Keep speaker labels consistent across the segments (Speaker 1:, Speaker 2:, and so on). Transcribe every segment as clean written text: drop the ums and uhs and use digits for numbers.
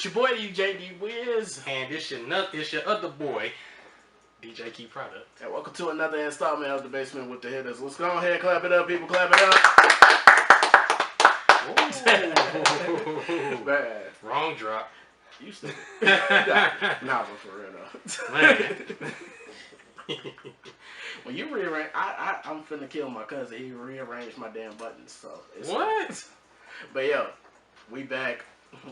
Speaker 1: your boy DJ D Wiz.
Speaker 2: And it's your other boy, DJ Key Product.
Speaker 1: And welcome to another installment of The Basement with the Hittas. Let's go ahead, clap it up, people, clap it up. Man.
Speaker 2: Wrong drop.
Speaker 1: You stupid. Nah, but for real though. Man. When you rearrange, I'm finna kill my cousin. He rearranged my damn buttons, so.
Speaker 2: What?
Speaker 1: But yo, we back.
Speaker 2: We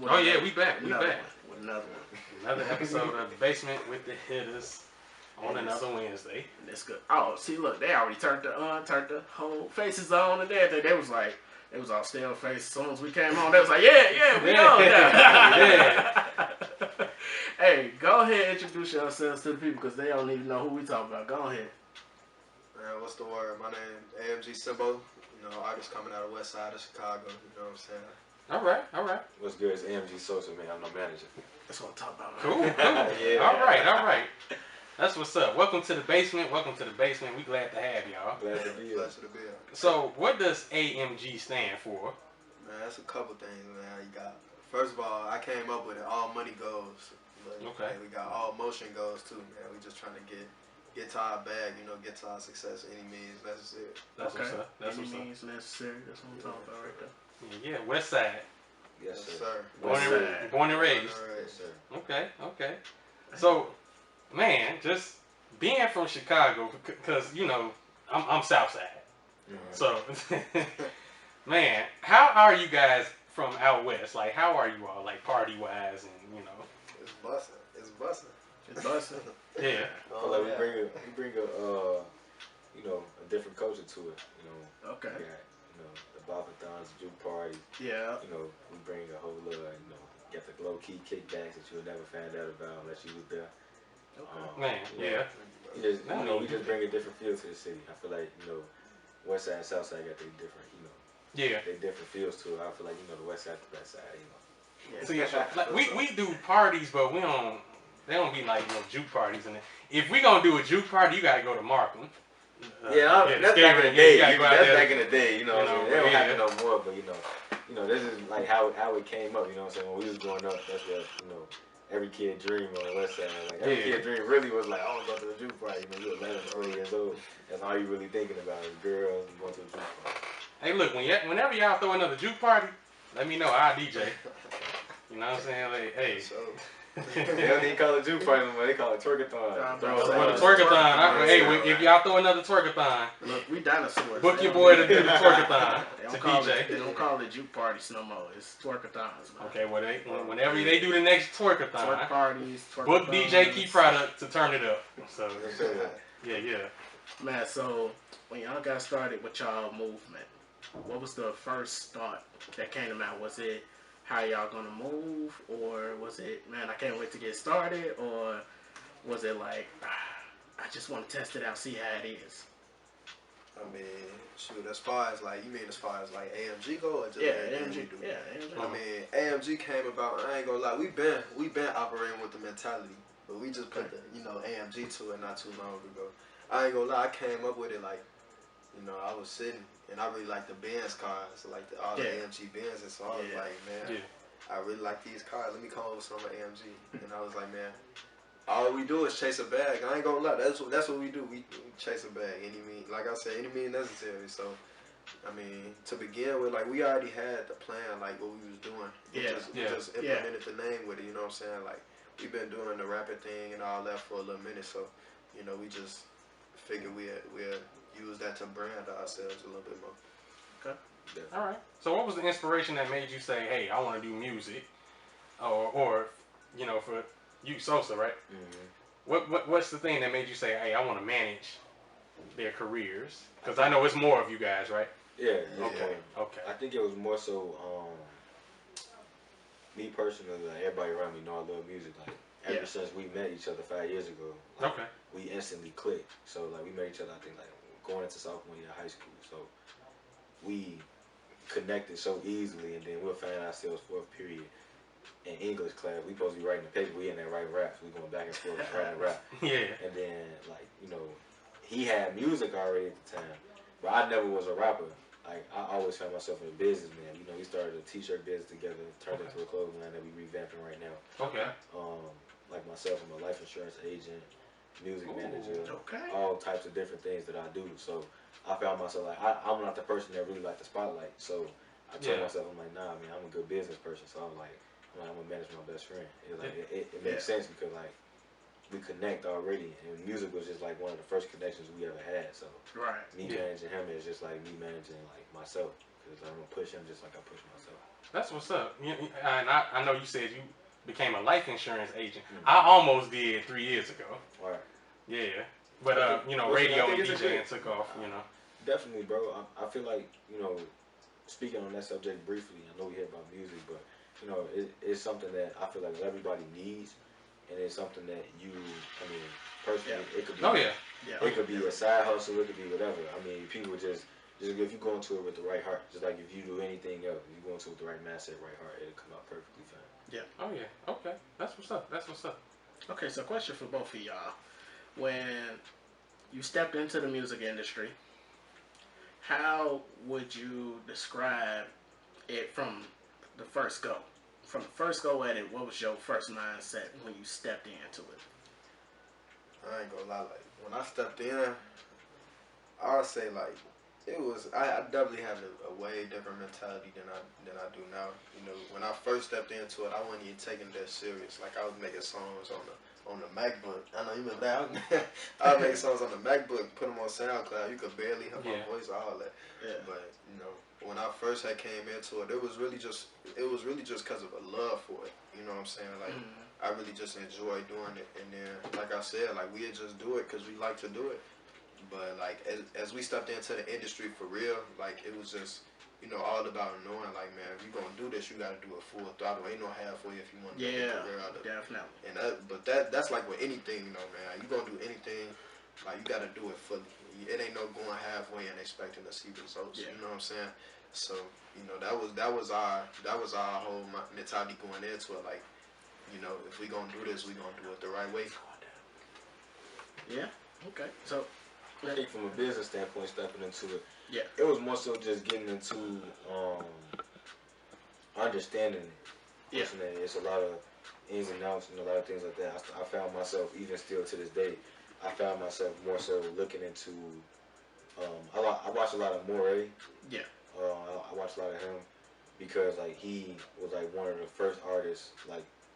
Speaker 2: back. We back.
Speaker 1: With another one.
Speaker 2: Another episode of The Basement with the Hittas on another Wednesday.
Speaker 1: That's good. Oh, see, look, they already turned the whole faces on and everything. They was all stale face. As soon as we came on, they was like, yeah, we on now. Yeah. Hey, go ahead and introduce yourselves to the people because they don't even know who we talking about. Go ahead.
Speaker 3: Man, what's the word? My name AMG Simbo. You know, artist coming out of West Side of Chicago. You know what I'm saying?
Speaker 2: All right.
Speaker 4: What's good? It's AMG Sosa, man. I'm no manager.
Speaker 1: That's what I'm talking about.
Speaker 2: Cool.
Speaker 4: Yeah.
Speaker 2: All right. That's what's up. Welcome to the basement. We glad to have y'all.
Speaker 4: Glad to be here.
Speaker 3: Blessed to be here.
Speaker 2: So, what does AMG stand for?
Speaker 3: Man, that's a couple things, man. You got, first of all, I came up with it. All money goes. But,
Speaker 2: Okay.
Speaker 3: Man, we got all motion goes too, man. We just trying to get to our bag, you know, get to our success any means necessary.
Speaker 2: That's
Speaker 1: okay.
Speaker 2: what's up. That's
Speaker 1: Any
Speaker 2: what's up.
Speaker 1: means necessary. That's what I'm talking about right there.
Speaker 2: Yeah, West Side.
Speaker 4: Yes, sir.
Speaker 2: Born and raised.
Speaker 3: Born and
Speaker 4: Yes, sir.
Speaker 2: Okay. So, man, just being from Chicago, because, you know, I'm Southside.
Speaker 4: Mm-hmm.
Speaker 2: So, man, how are you guys from out west? Like, how are you all, like, party-wise and, you know?
Speaker 3: It's busting.
Speaker 1: It's busting.
Speaker 2: Yeah.
Speaker 4: I feel like we bring a you know, a different culture to it. You know,
Speaker 1: Okay.
Speaker 4: we got, you know, the bopathons, the juke party.
Speaker 1: Yeah.
Speaker 4: You know, we bring a whole you know, get the low key kickbacks that you would never find out about unless you was there.
Speaker 1: Okay.
Speaker 2: Man,
Speaker 4: you know, we just bring a different feel to the city. I feel like, you know, West Side and South Side got their different, you know, they different feels to it. I feel like, you know, the West Side, the West Side, you know.
Speaker 1: Yeah.
Speaker 2: See, like, we do parties, but they don't be like, you know, juke parties. And if we gonna do a juke party, you gotta go to Markham.
Speaker 4: That's back in the day. That's back in the day, you know.
Speaker 2: You know,
Speaker 4: they don't happen no more, but you know, this is like how it came up. You know what I'm saying? When we was growing up, that's what, you know, every kid dream on the West Side. Like every kid dream really was like, I want to go to the juke party. When you're 11, 20 years old, that's all you really thinking about is girls and going to a juke party.
Speaker 2: Hey, look, whenever y'all throw another juke party, let me know. I'll DJ. You know what I'm saying? Like, hey.
Speaker 3: So,
Speaker 4: They don't even call it juke party anymore. They call it twerkathon.
Speaker 2: Twerkathon. Hey, if y'all throw another twerkathon,
Speaker 1: Look, we dinosaurs.
Speaker 2: book your boy to do the twerkathon to DJ.
Speaker 1: They don't call it juke parties no more. It's twerkathons, man.
Speaker 2: Okay, well, whenever they do the next twerkathon,
Speaker 1: Twerk parties,
Speaker 2: book DJ Key Product to turn it up. So, yeah.
Speaker 1: Man, so when y'all got started with y'all movement, what was the first thought that came to mind? Was it how y'all gonna move, or was it, man, I can't wait to get started, or was it like, I just want to test it out, see how it is?
Speaker 3: I mean, shoot, as far as like AMG go, or just
Speaker 1: AMG.
Speaker 3: do?
Speaker 1: Yeah, AMG.
Speaker 3: I mean, AMG came about. I ain't gonna lie, we been operating with the mentality, but we just put the, you know, AMG to it not too long ago. I ain't gonna lie, I came up with it like, you know, I was sitting and I really like the Benz cars, like all the AMG Benz, and so I was like, man, I really like these cars. Let me come up with some AMG, and I was like, man, all we do is chase a bag. I ain't gonna lie, that's what we do. We chase a bag, like I said, any means necessary. So, I mean, to begin with, like, we already had the plan, like what we was doing. We just implemented the name with it. You know what I'm saying? Like, we've been doing the rapper thing and all that for a little minute. So, you know, we just figured we'll use that to brand ourselves a little bit more.
Speaker 1: Okay.
Speaker 2: Yeah. All right. So, what was the inspiration that made you say, "Hey, I want to do music," or you know, for you, Sosa, right? Mm-hmm. What's the thing that made you say, "Hey, I want to manage their careers"? Because I know it's more of you guys, right?
Speaker 4: Yeah.
Speaker 2: Okay.
Speaker 4: I think it was more so me personally. Like, everybody around me know I love music. Like, ever since we met each other 5 years ago, like, we instantly clicked. So like, we met each other, I think, like going into sophomore year of high school. So we connected so easily, and then we'll find ourselves fourth period in English class. We supposed to be writing the paper. We in there writing raps. We going back and forth writing rap. And then, like, you know, he had music already at the time, but I never was a rapper like I always found myself in a business, man. You know, we started a t-shirt business together, turned into a clothing line that we revamping right now.
Speaker 2: Okay.
Speaker 4: Like myself, I'm a life insurance agent, music manager,
Speaker 1: Okay.
Speaker 4: all types of different things that I do. So I found myself like I'm not the person that really like the spotlight. So I told myself, I'm like, nah, man, I'm a good business person. So I'm like I'm gonna manage my best friend. It makes sense because like we connect already, and music was just like one of the first connections we ever had. So me managing him is just like me managing like myself, because I'm gonna push him just like I push myself.
Speaker 2: That's what's up. And I know you said you became a life insurance agent. I almost did 3 years ago.
Speaker 4: Right.
Speaker 2: Yeah. But you know, radio and DJing took off. You know.
Speaker 4: Definitely, bro. I feel like, you know, speaking on that subject briefly, I know we hear about music, but you know, it's something that I feel like everybody needs, and it's something that I mean, personally, it could be. It could be a side hustle. It could be whatever. I mean, people just if you go into it with the right heart, just like if you do anything else, if you go into it with the right mindset, right heart, it'll come out perfectly fine.
Speaker 2: Yeah. Oh yeah. Okay. That's what's up. That's what's up.
Speaker 1: Okay, so question for both of y'all: when you stepped into the music industry, how would you describe it from the first go? From the first go at it, what was your first mindset when you stepped into it?
Speaker 3: I ain't gonna lie, like when I stepped in, I would say like it was. I definitely had a way different mentality than I do now. You know, when I first stepped into it, I wasn't even taking that serious. Like I was making songs on the MacBook. I know you remember that. I was making songs on the MacBook, put them on SoundCloud. You could barely hear my voice, all that. Yeah. But you know, when I first had came into it, it was really just because of a love for it. You know what I'm saying? Like I really just enjoy doing it. And then, like I said, like we just do it because we like to do it. But like as we stepped into the industry for real, like it was just, you know, all about knowing like, man, if you're gonna do this, you gotta do it full throttle. Ain't no halfway if you want to make a career out of it.
Speaker 1: Definitely.
Speaker 3: And that's like with anything, you know, man. You gonna do anything, like you gotta do it fully. It ain't no going halfway and expecting to see results. You know what I'm saying? So you know that was our whole mentality going into it. Like, you know, if we gonna do this, we gonna do it the right way.
Speaker 1: Yeah. Okay. So.
Speaker 4: I think from a business standpoint, stepping into it,
Speaker 1: it
Speaker 4: was more so just getting into understanding it. Personally, it's a lot of ins and outs and a lot of things like that. I found myself, even still to this day, I found myself more so looking into. I watch a lot of Moray.
Speaker 1: Yeah.
Speaker 4: I watch a lot of him because like he was like one of the first artists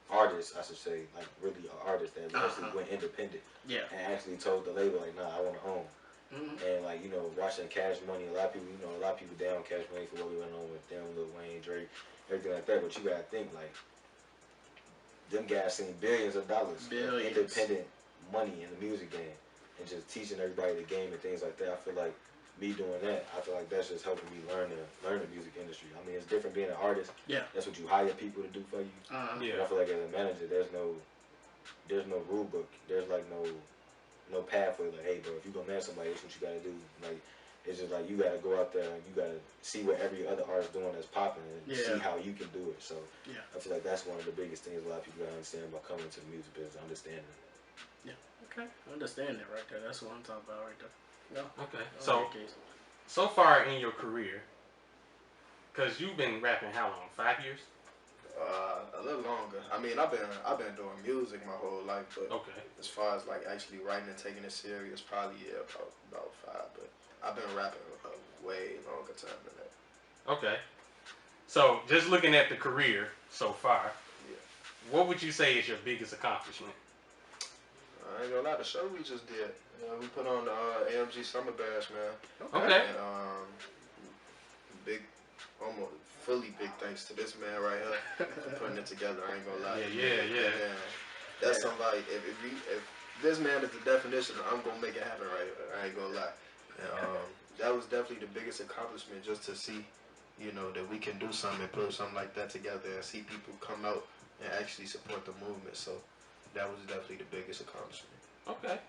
Speaker 4: I should say, like really an artist that actually went independent.
Speaker 1: Yeah.
Speaker 4: And actually told the label like, nah, I want to own. And like, you know, watching Cash Money, a lot of people down Cash Money for what we went on with them, Lil Wayne, Drake, everything like that. But you gotta think like, them guys seen billions of dollars of independent money in the music game, and just teaching everybody the game and things like that. I feel like me doing that, I feel like that's just helping me learn the music industry. I mean, it's different being an artist.
Speaker 1: Yeah.
Speaker 4: That's what you hire people to do for you. But I feel like as a manager, there's no rule book. There's like no pathway. Like, hey, bro, if you gonna manage somebody, that's what you gotta do. Like, it's just like you gotta go out there and you gotta see what every other artist doing that's popping and see how you can do it. So I feel like that's one of the biggest things a lot of people gotta understand about coming to the music business, understanding it.
Speaker 1: Yeah. Okay. I understand that right there. That's what I'm talking about right there. No.
Speaker 2: Okay. So far in your career, because you've been rapping how long? 5 years?
Speaker 3: A little longer. I mean, I've been doing music my whole life, but as far as like actually writing and taking it serious, probably about 5. But I've been rapping a way longer time than that.
Speaker 2: Okay. So just looking at the career so far, what would you say is your biggest accomplishment?
Speaker 3: I ain't gonna lie, the show we just did. We put on the AMG Summer Bash, man.
Speaker 2: Okay.
Speaker 3: And, big, almost fully big thanks to this man right here for putting it together. I ain't gonna lie.
Speaker 2: Yeah.
Speaker 3: That's somebody. If this man is the definition, I'm gonna make it happen right here. I ain't gonna lie. And, that was definitely the biggest accomplishment, just to see, you know, that we can do something and put something like that together and see people come out and actually support the movement. So that was definitely the biggest accomplishment.
Speaker 2: Okay.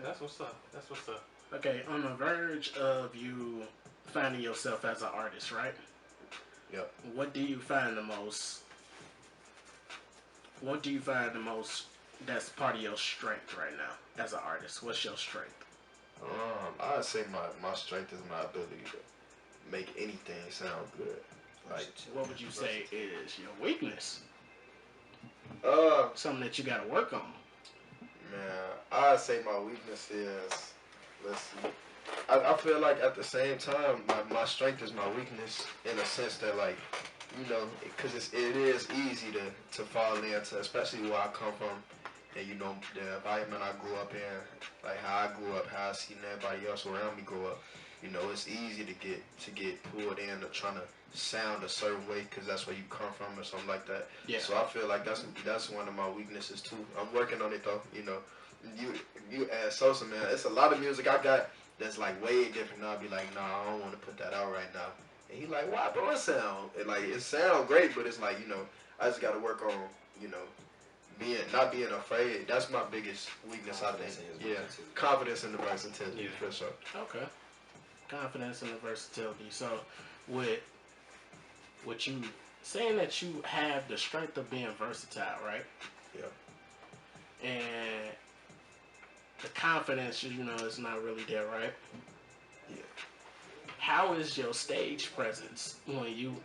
Speaker 2: That's what's up.
Speaker 1: Okay, on the verge of you finding yourself as an artist, right?
Speaker 3: Yep.
Speaker 1: What do you find the most that's part of your strength right now as an artist? What's your strength?
Speaker 3: I'd say my strength is my ability to make anything sound good. Like,
Speaker 1: what would you say is your weakness?
Speaker 3: uh,
Speaker 1: Something that you got to work on.
Speaker 3: man, I'd say my weakness is, let's see. I feel like at the same time, my strength is my weakness in a sense that, like, you know, because it is easy to fall into, especially where I come from, and you know the environment I grew up in, like how I grew up, how I seen everybody else around me grow up. You know, it's easy to get pulled into trying to sound a certain way because that's where you come from or something like that.
Speaker 1: Yeah.
Speaker 3: So I feel like that's one of my weaknesses too. I'm working on it though. You know, you ask Sosa, man, it's a lot of music I got that's like way different. And I'll be like, nah, I don't want to put that out right now. And he like, why, bro? It sound great, but it's like, you know, I just got to work on, you know, not being afraid. That's my biggest weakness, I think. Yeah, confidence in the versatility, for sure.
Speaker 1: Okay, confidence in the versatility. So, with you saying that you have the strength of being versatile, right?
Speaker 3: Yeah.
Speaker 1: And the confidence, you know, is not really there, right?
Speaker 3: Yeah.
Speaker 1: How is your stage presence when you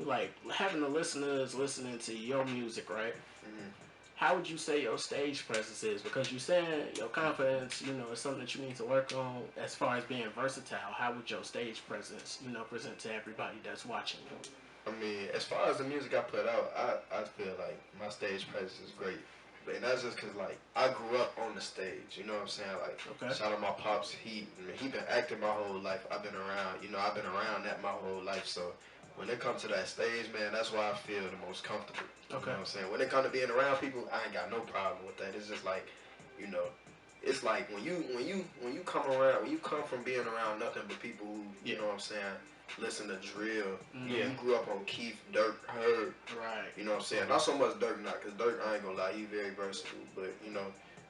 Speaker 1: like having the listeners listening to your music, right?
Speaker 3: Mm-hmm.
Speaker 1: How would you say your stage presence is? Because you're saying your confidence, you know, is something that you need to work on as far as being versatile. How would your stage presence, you know, present to everybody that's watching you?
Speaker 3: I mean, as far as the music I put out, I feel like my stage presence is great. And that's just because, like, I grew up on the stage, you know what I'm saying? Like, shout out my pops, he been acting my whole life. I've been around, you know, I've been around that my whole life. So when it comes to that stage, man, that's why I feel the most comfortable. You know what I'm saying? When it comes to being around people, I ain't got no problem with that. It's just like, you know, it's like when you come around, when you come from being around nothing but people who, you know what I'm saying, listen to drill. You grew up on Keith, Dirk, Herb.
Speaker 1: Right.
Speaker 3: You know what I'm saying? Not so much Dirk now, because Dirk, I ain't gonna lie, he very versatile. But, you know,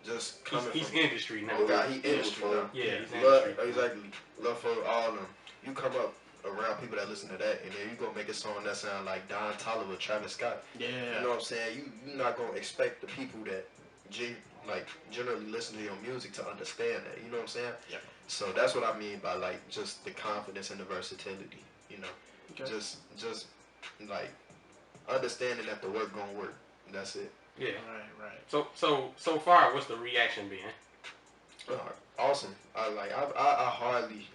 Speaker 3: just coming
Speaker 2: he's
Speaker 3: from...
Speaker 2: industry now.
Speaker 3: Oh, God, he industry now.
Speaker 2: Yeah, he's
Speaker 3: industry.
Speaker 2: industry.
Speaker 3: Exactly. Love for all of them. You come up around people that listen to that, and then you gonna make a song that sound like Don Toliver, Travis Scott.
Speaker 1: Yeah.
Speaker 3: You know what I'm saying? You're not gonna expect the people that generally listen to your music to understand that. You know what I'm saying?
Speaker 1: Yeah.
Speaker 3: So that's what I mean by, like, just the confidence and the versatility. You know, just like understanding that the work gonna work. That's it.
Speaker 2: Yeah.
Speaker 1: Right.
Speaker 2: So far, what's the reaction been?
Speaker 3: Awesome. I hardly,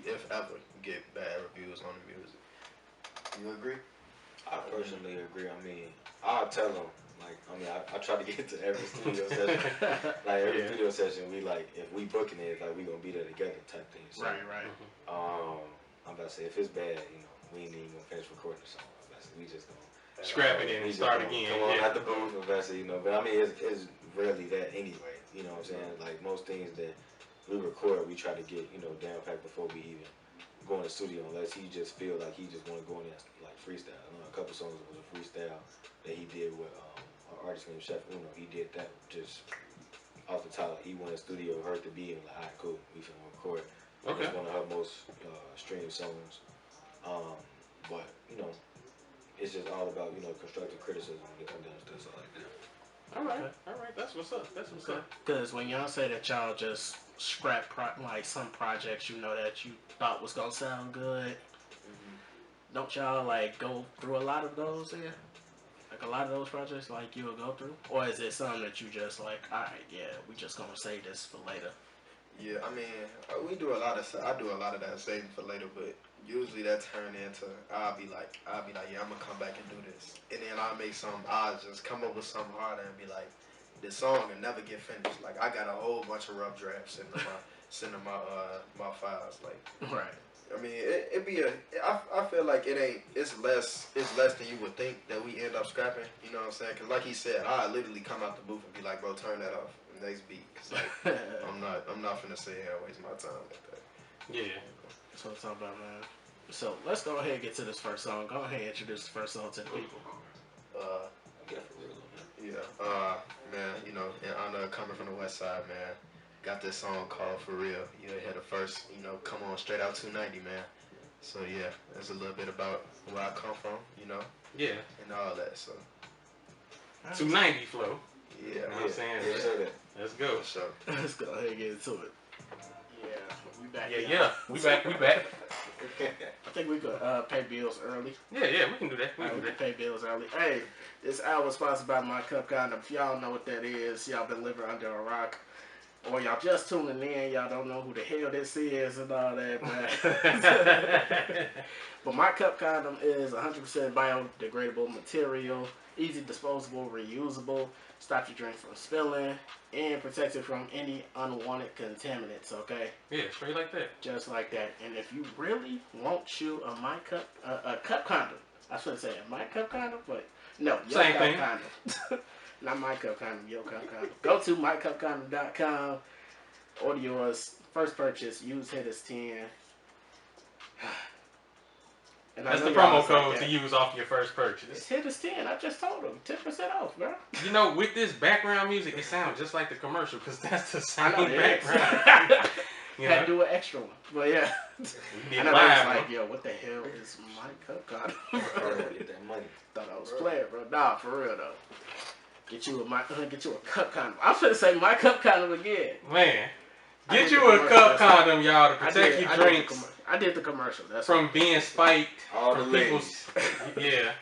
Speaker 3: if ever, get bad reviews on the music. You agree?
Speaker 4: I personally agree. I mean, I'll tell them. Like, I mean, I try to get to every studio session. Like, every studio session, we like, if we booking it, like, we gonna be there together type thing. So,
Speaker 1: right.
Speaker 4: I'm about to say, if it's bad, you know, we ain't even gonna finish recording the song. I'm about to say, we just gonna
Speaker 2: scrap it in and start again.
Speaker 4: Come on, at the booth, I'm about to say, you know. But I mean, it's rarely that anyway. You know what I'm saying? Like, most things that we record, we try to get, you know, down packed before we even go in the studio, unless he just feel like he just want to go in there like freestyle. I know a couple songs was a freestyle that he did with an artist named Chef Uno. He did that just off the top. He went in the studio, heard the beat, and was like, alright, cool, we finna record.
Speaker 2: Okay.
Speaker 4: It's one of her most streamed songs. But you know, it's just all about, you know, constructive criticism when it comes down to stuff like that.
Speaker 2: All right, that's what's up.
Speaker 1: Because when y'all say that y'all just scrap like some projects, you know, that you thought was gonna sound good, don't y'all like go through a lot of those there? Like a lot of those projects, like you'll go through, or is it something that you just like, all right, yeah, we just gonna save this for later?
Speaker 3: Yeah, I mean, we do a lot of. I do a lot of that saving for later, but usually that turn into I'll be like, yeah, I'm gonna come back and do this, and then I'll just come up with something harder and be like, this song will never get finished. Like, I got a whole bunch of rough drafts sending my files. Like,
Speaker 1: right.
Speaker 3: I mean, I feel like it's less than you would think that we end up scrapping. You know what I'm saying? Because like he said, I literally come out the booth and be like, bro, turn that off. Next beat. Cause like, I'm not finna sit here and waste my time like that.
Speaker 2: Yeah.
Speaker 1: That's what I'm talking about, man. So let's go ahead and get to this first song. Go ahead and introduce the first song to the people.
Speaker 3: Man, you know, in honor of coming from the West Side, man, got this song called For Real. You had the first, you know, come on, straight out 290, man. So yeah, that's a little bit about where I come from, you know.
Speaker 2: Yeah.
Speaker 3: And all that. So
Speaker 2: 290 flow.
Speaker 3: Yeah.
Speaker 2: You know what I'm saying?
Speaker 3: Yeah.
Speaker 2: Let's go.
Speaker 3: So
Speaker 1: let's go ahead and get into it. Yeah, we back.
Speaker 2: Yeah. We back.
Speaker 1: I think we could pay bills early.
Speaker 2: Yeah, we can do that. We
Speaker 1: can pay bills early. Hey, this hour is sponsored by My Cup Condom. If y'all know what that is, y'all been living under a rock. Or y'all just tuning in, y'all don't know who the hell this is and all that, man. But My Cup Condom is 100% biodegradable material, easy disposable, reusable, stops your drink from spilling, and protects it from any unwanted contaminants, okay?
Speaker 2: Yeah, straight like that.
Speaker 1: Just like that. And if you really want you a cup condom, I shouldn't say a My Cup Condom, but no, your
Speaker 2: Same
Speaker 1: cup
Speaker 2: thing.
Speaker 1: condom. Not My Cup Condom, your cup condom. Go to mycupcondom.com, order yours, first purchase, use Hittas10. And
Speaker 2: that's the promo code to use off your first purchase.
Speaker 1: It's Hittas10. I just told them 10% off, bro.
Speaker 2: You know, with this background music, it sounds just like the commercial because that's the same background.
Speaker 1: Had to do an extra one, but yeah. And I was like, yo, what the hell is My Cup Condom?
Speaker 4: Get that money.
Speaker 1: Thought I was playing, bro. Nah, for real though. Get you a cup condom. I'm finna say My Cup Condom again.
Speaker 2: Man, get you a cup condom, y'all, to protect your drinks.
Speaker 1: I did the commercial. That's
Speaker 2: from being spiked
Speaker 4: all
Speaker 2: from
Speaker 4: the
Speaker 2: people's. Yeah.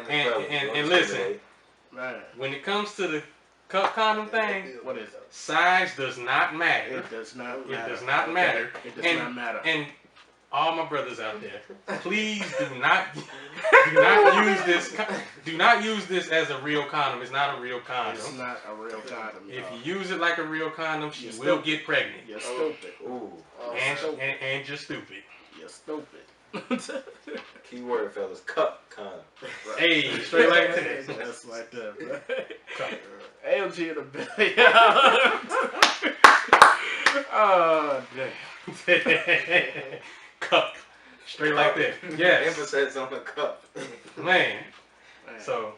Speaker 2: And listen,
Speaker 1: man,
Speaker 2: when it comes to the cup condom thing,
Speaker 1: what is it?
Speaker 2: Size does not matter.
Speaker 1: It does not matter.
Speaker 2: It does not matter.
Speaker 1: It does not matter.
Speaker 2: And all my brothers out there, please do not use this. Do not use this as a real condom. It's not a real condom.
Speaker 1: It's not a real condom.
Speaker 2: If you use it like a real condom, she will get pregnant.
Speaker 1: You're stupid.
Speaker 4: Ooh.
Speaker 2: And you're stupid.
Speaker 1: You're stupid.
Speaker 4: Keyword, fellas, cup condom.
Speaker 2: Right. Hey, straight like that.
Speaker 1: Just like that, bro. AMG in the belly. Oh, damn.
Speaker 2: Cup. Straight like that. Yes.
Speaker 4: Emphasis on the cup.
Speaker 2: Man. So.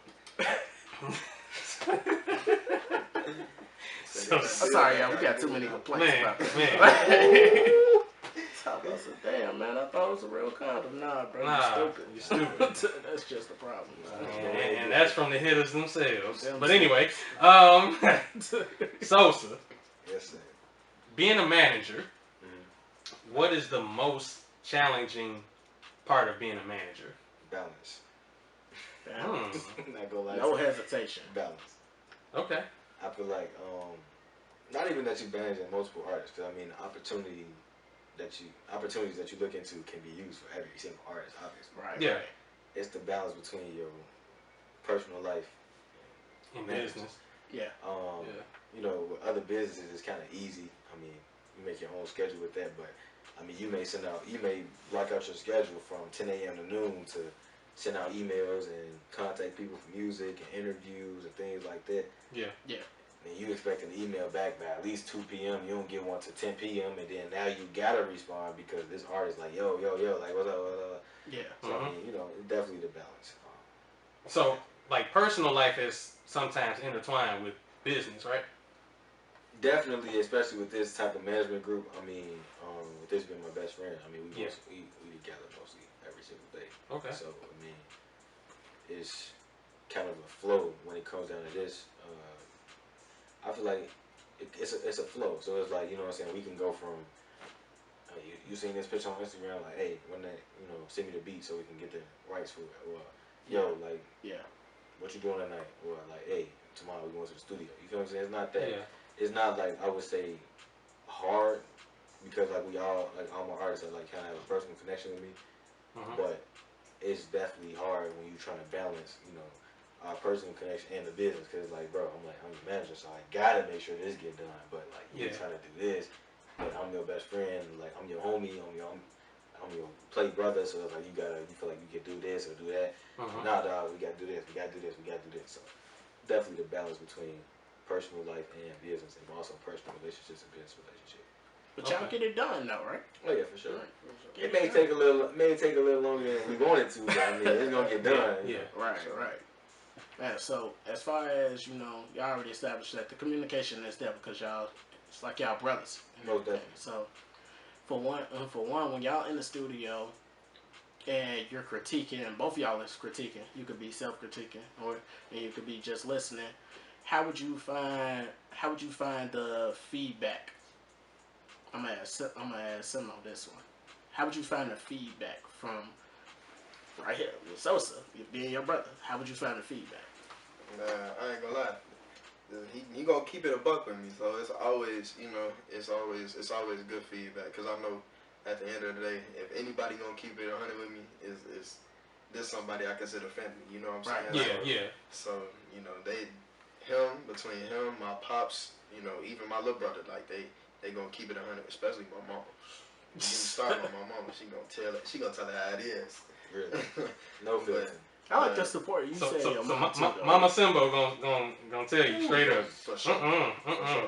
Speaker 1: I'm sorry, y'all. We got too many complaints about this. Damn, man, I thought it was a real condom. Nah, bro,
Speaker 2: you're stupid.
Speaker 1: That's just the problem.
Speaker 2: And that's from the Hittas themselves. But anyway, Sosa.
Speaker 4: Yes, sir.
Speaker 2: Being a manager, what is the most challenging part of being a manager?
Speaker 4: Balance.
Speaker 1: Not gonna lie. No hesitation.
Speaker 4: Balance.
Speaker 2: Okay.
Speaker 4: I feel like, not even that you're managing multiple artists, because I mean, opportunities that you look into can be used for every single artist, obviously.
Speaker 1: Right.
Speaker 2: Yeah.
Speaker 4: It's the balance between your personal life
Speaker 2: and business.
Speaker 1: Yeah.
Speaker 4: You know, with other businesses, it's kind of easy. I mean, you make your own schedule with that, but I mean, you may block out your schedule from 10 a.m. to noon to send out emails and contact people for music and interviews and things like that.
Speaker 2: Yeah. Yeah.
Speaker 4: And you expect an email back by at least 2 p.m. You don't get one to 10 p.m. and then now you gotta respond because this artist like yo, like what's up.
Speaker 1: Yeah.
Speaker 4: So I mean, you know, it's definitely the balance.
Speaker 2: So like personal life is sometimes intertwined with business, right?
Speaker 4: Definitely, especially with this type of management group. I mean, with this being my best friend, I mean, we together mostly every single day.
Speaker 2: Okay.
Speaker 4: So I mean, it's kind of a flow when it comes down to this. I feel like it's a flow. So it's like, you know what I'm saying, we can go from you seen this picture on Instagram, like, hey, when that, you know, send me the beat so we can get the rights for it. Or yo, like, what you doing tonight? Or like, hey, tomorrow we going to the studio. You feel what I'm saying? It's not that. Yeah. It's not like, I would say hard, because like all my artists are like kind of have a personal connection with me. But it's definitely hard when you're trying to balance, you know, our personal connection and the business, because like, bro, I'm the manager, so I gotta make sure this get done. But like, you're trying to do this, but I'm your best friend, like I'm your homie, I'm your play brother, so it's like you feel like you can do this or do that. Nah, dog, we gotta do this, we gotta do this. So definitely the balance between personal life and business, and also personal relationships and business relationships.
Speaker 1: But y'all get it done though, right?
Speaker 4: Oh yeah, for sure. It may take a little longer than we wanted to, but I mean, it's gonna get done.
Speaker 1: Yeah. Right. Man, so as far as, you know, y'all already established that the communication is there because it's like y'all brothers.
Speaker 4: Most definitely.
Speaker 1: So for one, when y'all in the studio and you're critiquing, and both of y'all is critiquing, you could be self-critiquing, and you could be just listening. How would you find the feedback? I'm gonna ask Simbo this one. how would you find the feedback from right here with Sosa, being your brother? How would you find the feedback?
Speaker 3: I ain't gonna lie. He gonna keep it a buck with me, so it's always, it's always good feedback. Cause I know at the end of the day, if anybody gonna keep it 100 with me, is this somebody I consider family. You know what I'm saying?
Speaker 2: Yeah.
Speaker 3: So between him, my pops, even my little brother, like they gonna keep it 100, especially my mama. You start with my mama, she gonna tell it how it is.
Speaker 4: Really? No filter.
Speaker 1: I like the support. You say your mama too,
Speaker 2: Mama Simbo gonna tell you straight up.
Speaker 3: For sure.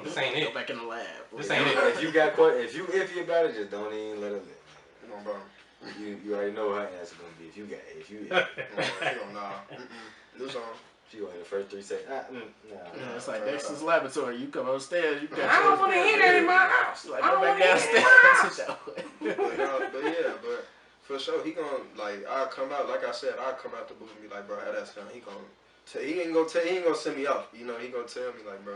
Speaker 2: This ain't it.
Speaker 1: Go back in the lab.
Speaker 2: This ain't it.
Speaker 4: If you got if you iffy about it, just don't even let her live.
Speaker 3: No, bro.
Speaker 4: You already know what her answer gonna be. If you
Speaker 3: This on.
Speaker 4: she gonna hit the first 3 seconds.
Speaker 1: Yeah, it's like Dexter's laboratory. You come upstairs, you got.
Speaker 2: I don't want to hear that in my house.
Speaker 1: Like go back downstairs.
Speaker 3: But for sure, he gonna I'll come out. Like I said, I'll come out the booth and be like, bro, how that's done. He ain't gonna send me off. He gonna tell me like, bro,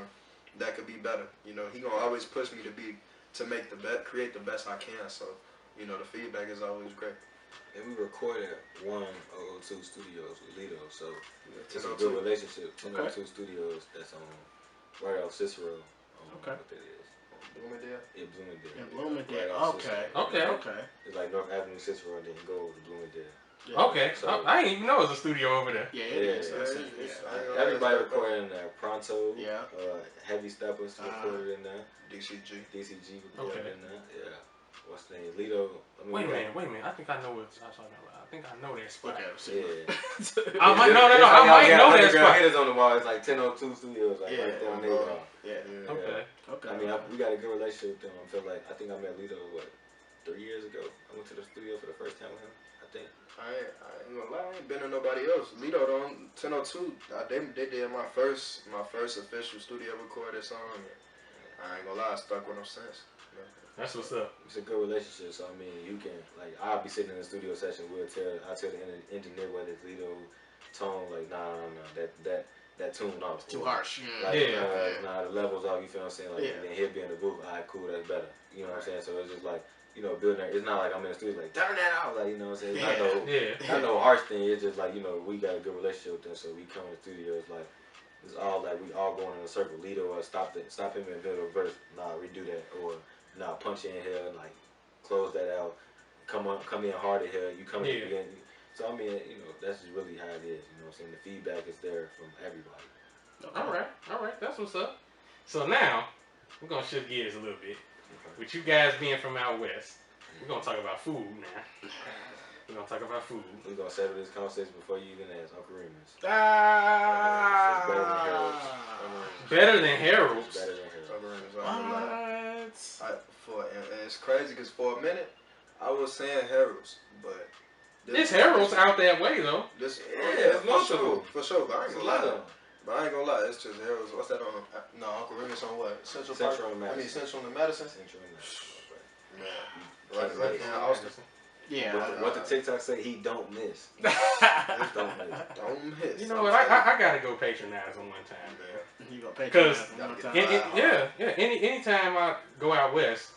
Speaker 3: that could be better. He gonna always push me to make create the best I can. So, the feedback is always great.
Speaker 4: And we recorded at 102 Studios with Lito, so it's a good relationship. 102 Studios that's on right off Cicero.
Speaker 1: Okay.
Speaker 4: What that is.
Speaker 3: Bloomingdale?
Speaker 4: Yeah, Bloomingdale.
Speaker 1: In Bloomingdale.
Speaker 4: Right
Speaker 1: Okay.
Speaker 4: It's like North Avenue, Cicero, and then you go over to Bloomingdale.
Speaker 1: Yeah.
Speaker 2: Okay. So, I didn't even know it was a studio over there.
Speaker 1: Yeah,
Speaker 4: it is. Everybody recorded in there. Pronto.
Speaker 1: Yeah.
Speaker 4: Heavy Steppers recorded in there.
Speaker 3: DCG
Speaker 4: recorded in there. Yeah. What's the name? Lito.
Speaker 2: Wait a minute. I think I know what I'm talking about. I think I know that spot.
Speaker 1: Yeah.
Speaker 2: I might know that spot.
Speaker 4: Hitters on the wall. It's like 1002 Studios, right there on there.
Speaker 1: Yeah.
Speaker 2: Okay.
Speaker 4: I mean, we got a good relationship with them. I think I met Lito 3 years ago. I went to the studio for the first time with him. I think.
Speaker 3: I ain't gonna lie, I ain't been to nobody else. Lito on 1002. They did my first official studio recorded song. I ain't gonna lie, I stuck with them since.
Speaker 2: That's what's up.
Speaker 4: It's a good relationship, so I mean, you can I'll be sitting in the studio session. I'll tell the engineer whether it's Lito tone, nah, that tune off.
Speaker 1: Too harsh.
Speaker 4: Nah, the levels off. You feel what I'm saying? And then he'll be in the booth. Alright, cool, that's better. You know what I'm saying? So it's just building that. It's not like I'm in the studio turn that out. You know what I'm saying? It's not no harsh thing. It's just we got a good relationship with them, so we come in the studio. It's all we all going in a circle. Lito stop him in the middle of the verse. Nah, redo that or. Now punch in here, close that out. Come in harder here. You come in again. So I mean, that's just really how it is. You know what I'm saying? The feedback is there from everybody.
Speaker 2: Okay. All right. That's what's up. So now we're gonna shift gears a little bit. Okay. With you guys being from out west, we're gonna talk about food now. We're gonna talk about food.
Speaker 4: We're gonna settle this conversation before you even ask Uncle Remus.
Speaker 2: Better than Harold's.
Speaker 3: Better than Harold's. It's crazy because for a minute I was saying Harold's, but
Speaker 2: this Harold's out that way though.
Speaker 3: It's multiple for sure. But I ain't gonna lie. It's just Harold's. What's that on? No, Uncle Remus on what? Central and Madison. Central and Madison. Yeah. Right here in Austin.
Speaker 1: Yeah.
Speaker 4: What the TikTok say? He don't miss.
Speaker 3: Don't miss.
Speaker 2: You know what? I gotta go patronize on one time, man.
Speaker 1: You gonna patronize one time?
Speaker 2: Anytime I go out west,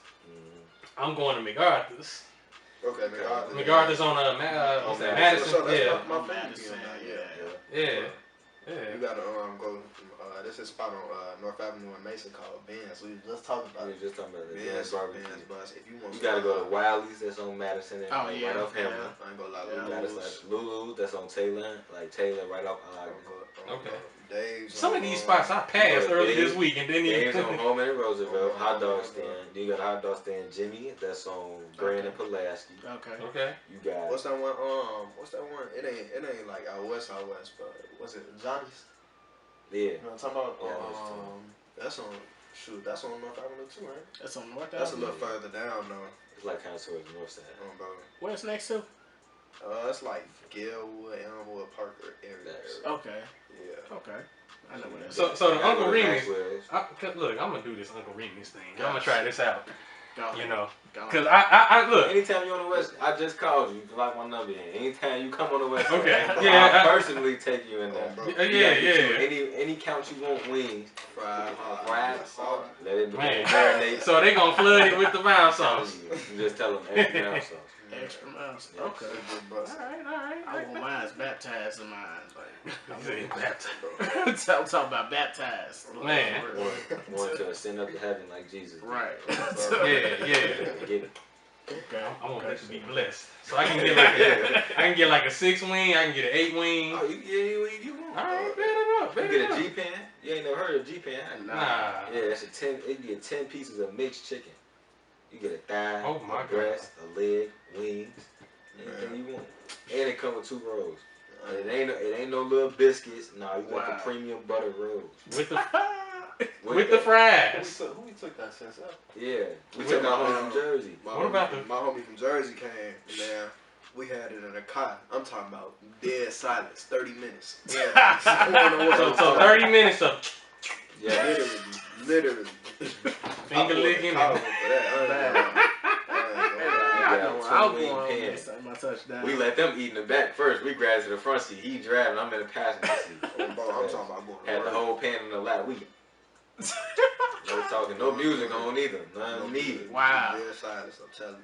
Speaker 2: I'm going to MacArthur's.
Speaker 3: Okay,
Speaker 2: MacArthur's on Madison. Yeah.
Speaker 3: You gotta go. This is a spot on North Avenue in Mason called Ben's. We just talked about it. Ben's barbecue. If you
Speaker 4: gotta go to Wiley's. That's on Madison and right off Hamlin.
Speaker 3: I ain't gonna lie.
Speaker 4: Lulu's. That's on Taylor. Taylor right off.
Speaker 2: Okay.
Speaker 3: Dave's
Speaker 2: some of these spots I passed early this week and didn't even.
Speaker 4: Dave's on Holman and Roosevelt. Hot dog stand. Then you got hot dog stand Jimmy. That's on Grand and Pulaski.
Speaker 2: Okay.
Speaker 4: You got.
Speaker 3: What's that one? It ain't like out west, but was it Johnny's?
Speaker 4: Yeah.
Speaker 3: You know what I'm talking about? That's on North Avenue too, right?
Speaker 1: That's on North Avenue.
Speaker 3: That's a little further down though.
Speaker 4: It's kind of towards the north side.
Speaker 1: Where's next to?
Speaker 3: It's like Gilwood, Elmwood, Parker area.
Speaker 1: Okay.
Speaker 3: Yeah.
Speaker 1: Okay. I know what that is.
Speaker 2: So the Uncle Remus. Look, I'm gonna do this Uncle Remus thing. I'm gonna try this out. Cause I look.
Speaker 4: Anytime you're on the West, I just called you. You can lock my number in. Anytime you come on the West,
Speaker 2: Okay.
Speaker 4: I'll personally take you in there.
Speaker 2: Yeah.
Speaker 4: Any count you want wings,
Speaker 3: fried,
Speaker 4: let it
Speaker 1: marinate.
Speaker 2: So they gonna flood it with the mild sauce.
Speaker 4: You just tell them extra mild sauce.
Speaker 1: Extra mild sauce.
Speaker 4: Yeah.
Speaker 1: Okay. Alright. I want mine baptized in mine. Like, baptized. I'm talking about baptized.
Speaker 2: Man.
Speaker 4: Want to ascend up to heaven like Jesus.
Speaker 1: Right.
Speaker 2: Yeah.
Speaker 4: Get it.
Speaker 1: Okay.
Speaker 2: I want that to be blessed. So I can get like a 6 wing. I can get an 8 wing.
Speaker 4: Oh, you want?
Speaker 2: All right, bet
Speaker 4: You get a G-pan? You ain't never heard of G-pan?
Speaker 2: Nah.
Speaker 4: Yeah, it's a 10. You get 10 pieces of mixed chicken. You get a thigh, a breast, a leg, wings, anything you want. And it come with 2 rolls. It ain't no little biscuits. Nah, you got the premium butter rolls
Speaker 2: with the fries.
Speaker 3: Who we took that sense up?
Speaker 4: Yeah, we took our homie from Jersey.
Speaker 3: My homie from Jersey came. Man, we had it in a cot. I'm talking about dead silence, 30 minutes. Yeah.
Speaker 2: So 30 minutes of.
Speaker 3: Yeah, literally.
Speaker 2: Finger licking.
Speaker 4: We let them eat in the back first. We grabbed to the front seat. He driving. I'm in the passenger seat.
Speaker 3: I'm talking about going.
Speaker 4: Had the whole pan in the lap. We no talking, no music on either. None needed.
Speaker 1: Wow.
Speaker 3: Dead silence. I'm telling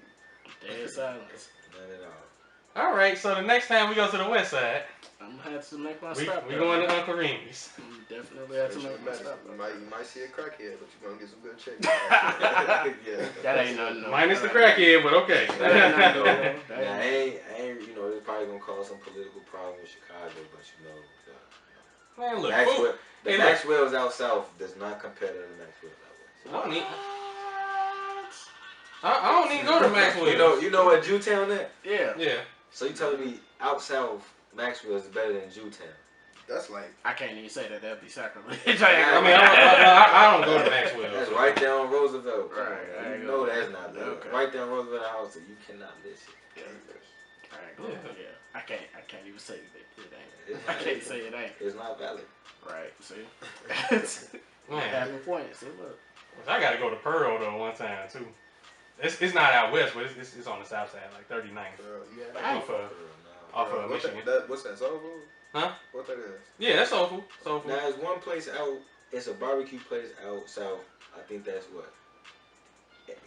Speaker 3: you.
Speaker 1: Dead silence.
Speaker 4: None at all.
Speaker 2: All right. So the next time we go to the West Side,
Speaker 1: I'm gonna have to make my stop.
Speaker 2: We going to Uncle Remy's.
Speaker 1: Definitely have to make my stop.
Speaker 3: You might see a crackhead, but you're gonna get some good chicken.
Speaker 1: Yeah. That ain't nothing.
Speaker 2: Minus the crackhead, but okay.
Speaker 1: That ain't nothing.
Speaker 4: Now, I ain't, you know, it's probably gonna cause some political problem in Chicago, but you know,
Speaker 2: Man, look,
Speaker 4: Maxwell's out south does not compare to the Maxwell's out west.
Speaker 2: I don't need to go to Maxwell's.
Speaker 4: You know what Jewtown is?
Speaker 1: Yeah.
Speaker 4: So you telling me out south Maxwell's is better than Jewtown?
Speaker 3: That's like
Speaker 1: I can't even say that. That'd be sacrilege.
Speaker 2: I don't go to Maxwell's.
Speaker 4: That's right there on Roosevelt.
Speaker 1: Right.
Speaker 4: You know that's not bad.
Speaker 1: Okay.
Speaker 4: Right there on Roosevelt House, you cannot miss it.
Speaker 1: Yeah. I can't even say that it ain't. I can't say it ain't.
Speaker 4: It's not valid.
Speaker 1: Right. See. Having points. See, look.
Speaker 2: I gotta go to Pearl though one time too. It's not out west, but it's on the south side, like 39th. Off of Michigan.
Speaker 3: What's that? Soul food?
Speaker 2: Huh?
Speaker 3: What that is?
Speaker 2: Yeah, that's soul food. Soul food.
Speaker 4: Now there's one place out. It's a barbecue place out south. I think that's what.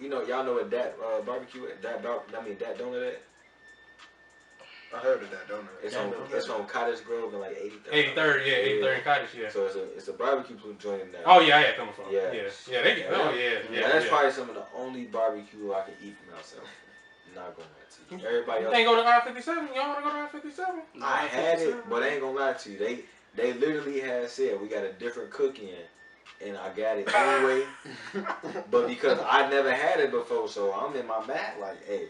Speaker 4: You know, y'all know what that barbecue at? That donut at?
Speaker 3: I heard of that donut.
Speaker 4: It's on Cottage Grove and like
Speaker 2: 83rd, 83rd and Cottage, yeah.
Speaker 4: So it's a barbecue joint in there.
Speaker 2: Oh yeah, I had coming from.
Speaker 4: Yeah.
Speaker 2: They get. Oh yeah.
Speaker 4: That's probably some of the only barbecue I can eat from outside. Not gonna lie to you. Everybody else.
Speaker 2: You ain't go to I-57? Y'all wanna go to I-57?
Speaker 4: I had it, but I ain't gonna lie to you. They literally had said we got a different cook in, and I got it anyway. But because I never had it before, so I'm in my mat like, hey.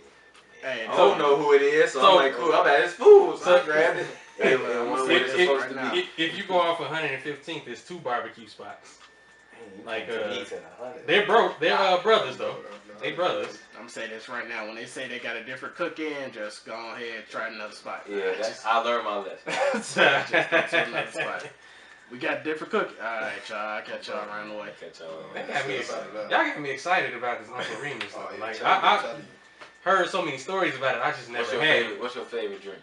Speaker 4: I don't know who it is, so I'm like, cool, I'm at his food, so I grabbed it.
Speaker 2: If you go off 115th, there's 2 barbecue spots. Like they're brothers though. They brothers.
Speaker 1: I'm saying this right now. When they say they got a different cook in, just go ahead try another spot.
Speaker 4: Yeah, I learned my lesson.
Speaker 1: Just go to another spot. We got different cooking. All right, y'all. I got y'all around the way.
Speaker 2: Y'all got me excited about this Uncle Remy's stuff. Like I heard so many stories about it. I just never had it.
Speaker 4: What's your favorite drink?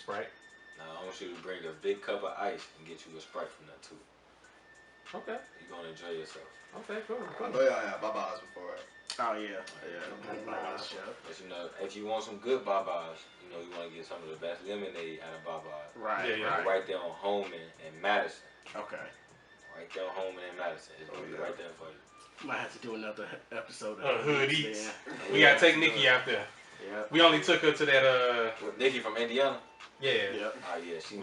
Speaker 2: Sprite.
Speaker 4: Now I want you to bring a big cup of ice and get you a Sprite from that too.
Speaker 2: Okay.
Speaker 4: You're gonna enjoy yourself.
Speaker 2: Okay, cool.
Speaker 3: I know y'all had babas before.
Speaker 1: Oh yeah.
Speaker 4: But you know, if you want some good babas, you know you want to get some of the best lemonade out of babas.
Speaker 1: Right.
Speaker 4: Right there on Holman and Madison.
Speaker 1: Okay.
Speaker 4: Right there on Holman and Madison. It's gonna be right there for you.
Speaker 1: Might have to do another episode
Speaker 2: of Hood Eats. We gotta take Nikki out there.
Speaker 1: Yeah.
Speaker 2: We only took her to that.
Speaker 4: Nikki from Indiana.
Speaker 2: Yeah.
Speaker 1: Yep.
Speaker 4: Oh yeah, she.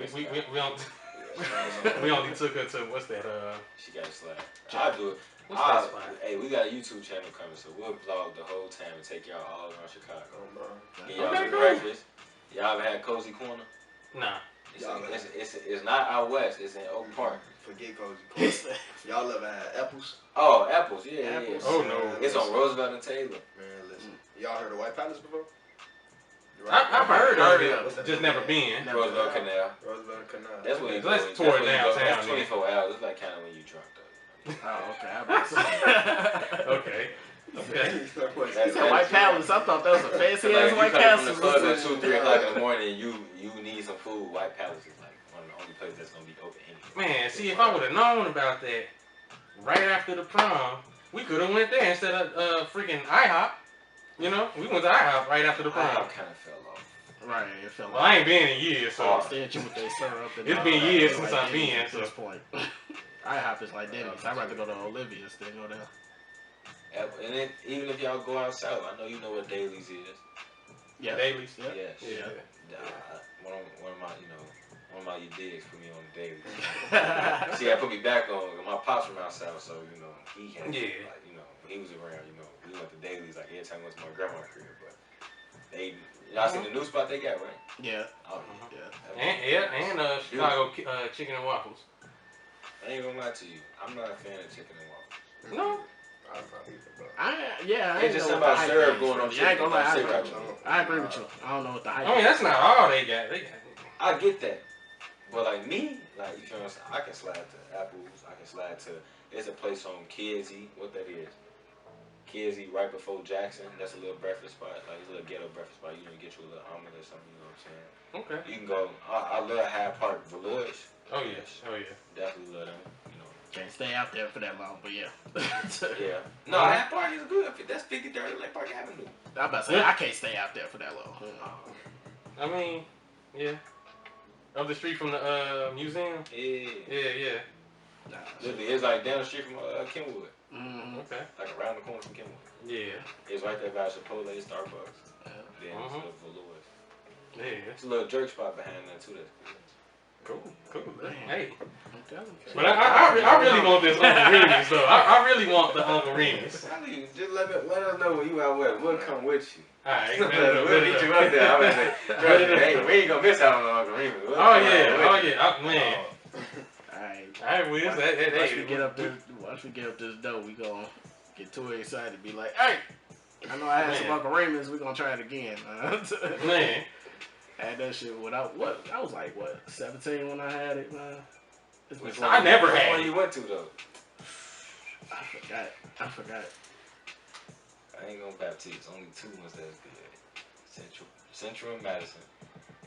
Speaker 2: We only took her to what's that?
Speaker 4: She got a slap. I'll do it. Hey, we got a YouTube channel coming, so we'll vlog the whole time and take y'all all around Chicago. Get y'all some breakfast. Y'all ever had Cozy Corner?
Speaker 2: Nah.
Speaker 4: It's not out west. It's in Oak Park.
Speaker 3: Forget Cozy Corner. Y'all ever had apples?
Speaker 4: Oh, apples. Yeah.
Speaker 2: Oh no.
Speaker 4: It's on Roosevelt and Taylor.
Speaker 3: Man, listen. Y'all heard of White Palace before?
Speaker 2: I've heard of it, just never been.
Speaker 4: Roosevelt Canal.
Speaker 3: Roosevelt Canal.
Speaker 4: That's where you go.
Speaker 2: Let's tour downtown.
Speaker 4: That's 24 hours. It's like kind of when you drunk though.
Speaker 1: Oh, okay.
Speaker 2: Okay. Okay.
Speaker 1: He said White Palace. I thought that was a fancy ass White Castle.
Speaker 4: From the club at 2, 3 o'clock in the morning, and you need some food. White Palace is like one of the only places that's gonna be open anyway.
Speaker 2: Man, see, if I would have known about that right after the prom, we could have went there instead of freaking IHOP. You know, we went to IHOP right after the prom.
Speaker 4: I kind of fell off.
Speaker 1: Right, it felt
Speaker 2: Well, I ain't been in years, so
Speaker 1: instead you with they syrup.
Speaker 2: it's been years since I've been
Speaker 1: at this point. IHOP is like Denny's. I'd rather go to Olivia's than go there.
Speaker 4: And then even if y'all go out south, I know you know what Dailies is.
Speaker 1: Yeah,
Speaker 2: Dailies.
Speaker 1: Yeah.
Speaker 4: Yes.
Speaker 2: Yeah.
Speaker 4: One of my digs put me on the Dailies. See, that put me back on. My pops from out south, so he had like when he was around, we went to Dailies like every time we went to my grandma's crib. But y'all seen the new spot they got, right?
Speaker 1: Yeah.
Speaker 4: Oh,
Speaker 2: And Chicago chicken and waffles.
Speaker 4: I ain't gonna lie to you. I'm not a fan of chicken and waffles.
Speaker 2: No.
Speaker 1: I
Speaker 4: It's just something about syrup going on
Speaker 1: I ain't gonna lie.
Speaker 4: chicken.
Speaker 1: I agree with you. I don't know what the hype.
Speaker 2: I mean, that's not all they got.
Speaker 4: I get that, but like me, like you feel what I'm saying? I can slide to Apples. I can slide to. There's a place on Kidsy. What that is? Kidsy, right before Jackson. That's a little breakfast spot, like a little ghetto breakfast spot. You get you a little omelet or something. You know what I'm saying?
Speaker 2: Okay.
Speaker 4: You can go. I love Hyde Park Village.
Speaker 2: Oh yes. Oh yeah.
Speaker 4: Definitely love them.
Speaker 1: Can't stay out there for that long, but yeah.
Speaker 4: Yeah. No, Hyde Park is good. That's 53rd Lake Park Avenue.
Speaker 1: I'm about to say I can't stay out there for that long.
Speaker 2: I mean, yeah. Up the street from the museum.
Speaker 4: Yeah.
Speaker 1: Nah,
Speaker 4: Literally, it's like down the street from Kenwood.
Speaker 1: Mm-hmm.
Speaker 2: Okay.
Speaker 4: Like around the corner from Kenwood.
Speaker 2: Yeah.
Speaker 4: It's right there by Chipotle, Starbucks.
Speaker 1: Yeah.
Speaker 4: Then it's a little Velours.
Speaker 2: Yeah.
Speaker 4: It's a little jerk spot behind that too. That's
Speaker 2: Cool.
Speaker 1: Man.
Speaker 2: Hey.
Speaker 1: I'm telling you.
Speaker 2: But I really want this Uncle Remus though. I really want the Uncle Remus.
Speaker 4: Just let us know when you out west. We'll come with you.
Speaker 2: Alright.
Speaker 4: We'll meet you up there. I would say, trust me, hey, we ain't gonna miss out on Uncle Remus.
Speaker 2: Oh yeah. Man.
Speaker 1: Alright,
Speaker 2: Wiz.
Speaker 1: Once we get up this dough, we gonna get too excited. Be like, hey, I know I had some Uncle Raymond's. We gonna try it again.
Speaker 2: Man.
Speaker 1: Had that shit without what? I was like 17 when I had it, man.
Speaker 2: I never had.
Speaker 4: Which one you went to though?
Speaker 1: I forgot.
Speaker 4: I ain't gonna baptize. Only 2 ones that's good. Central and Madison.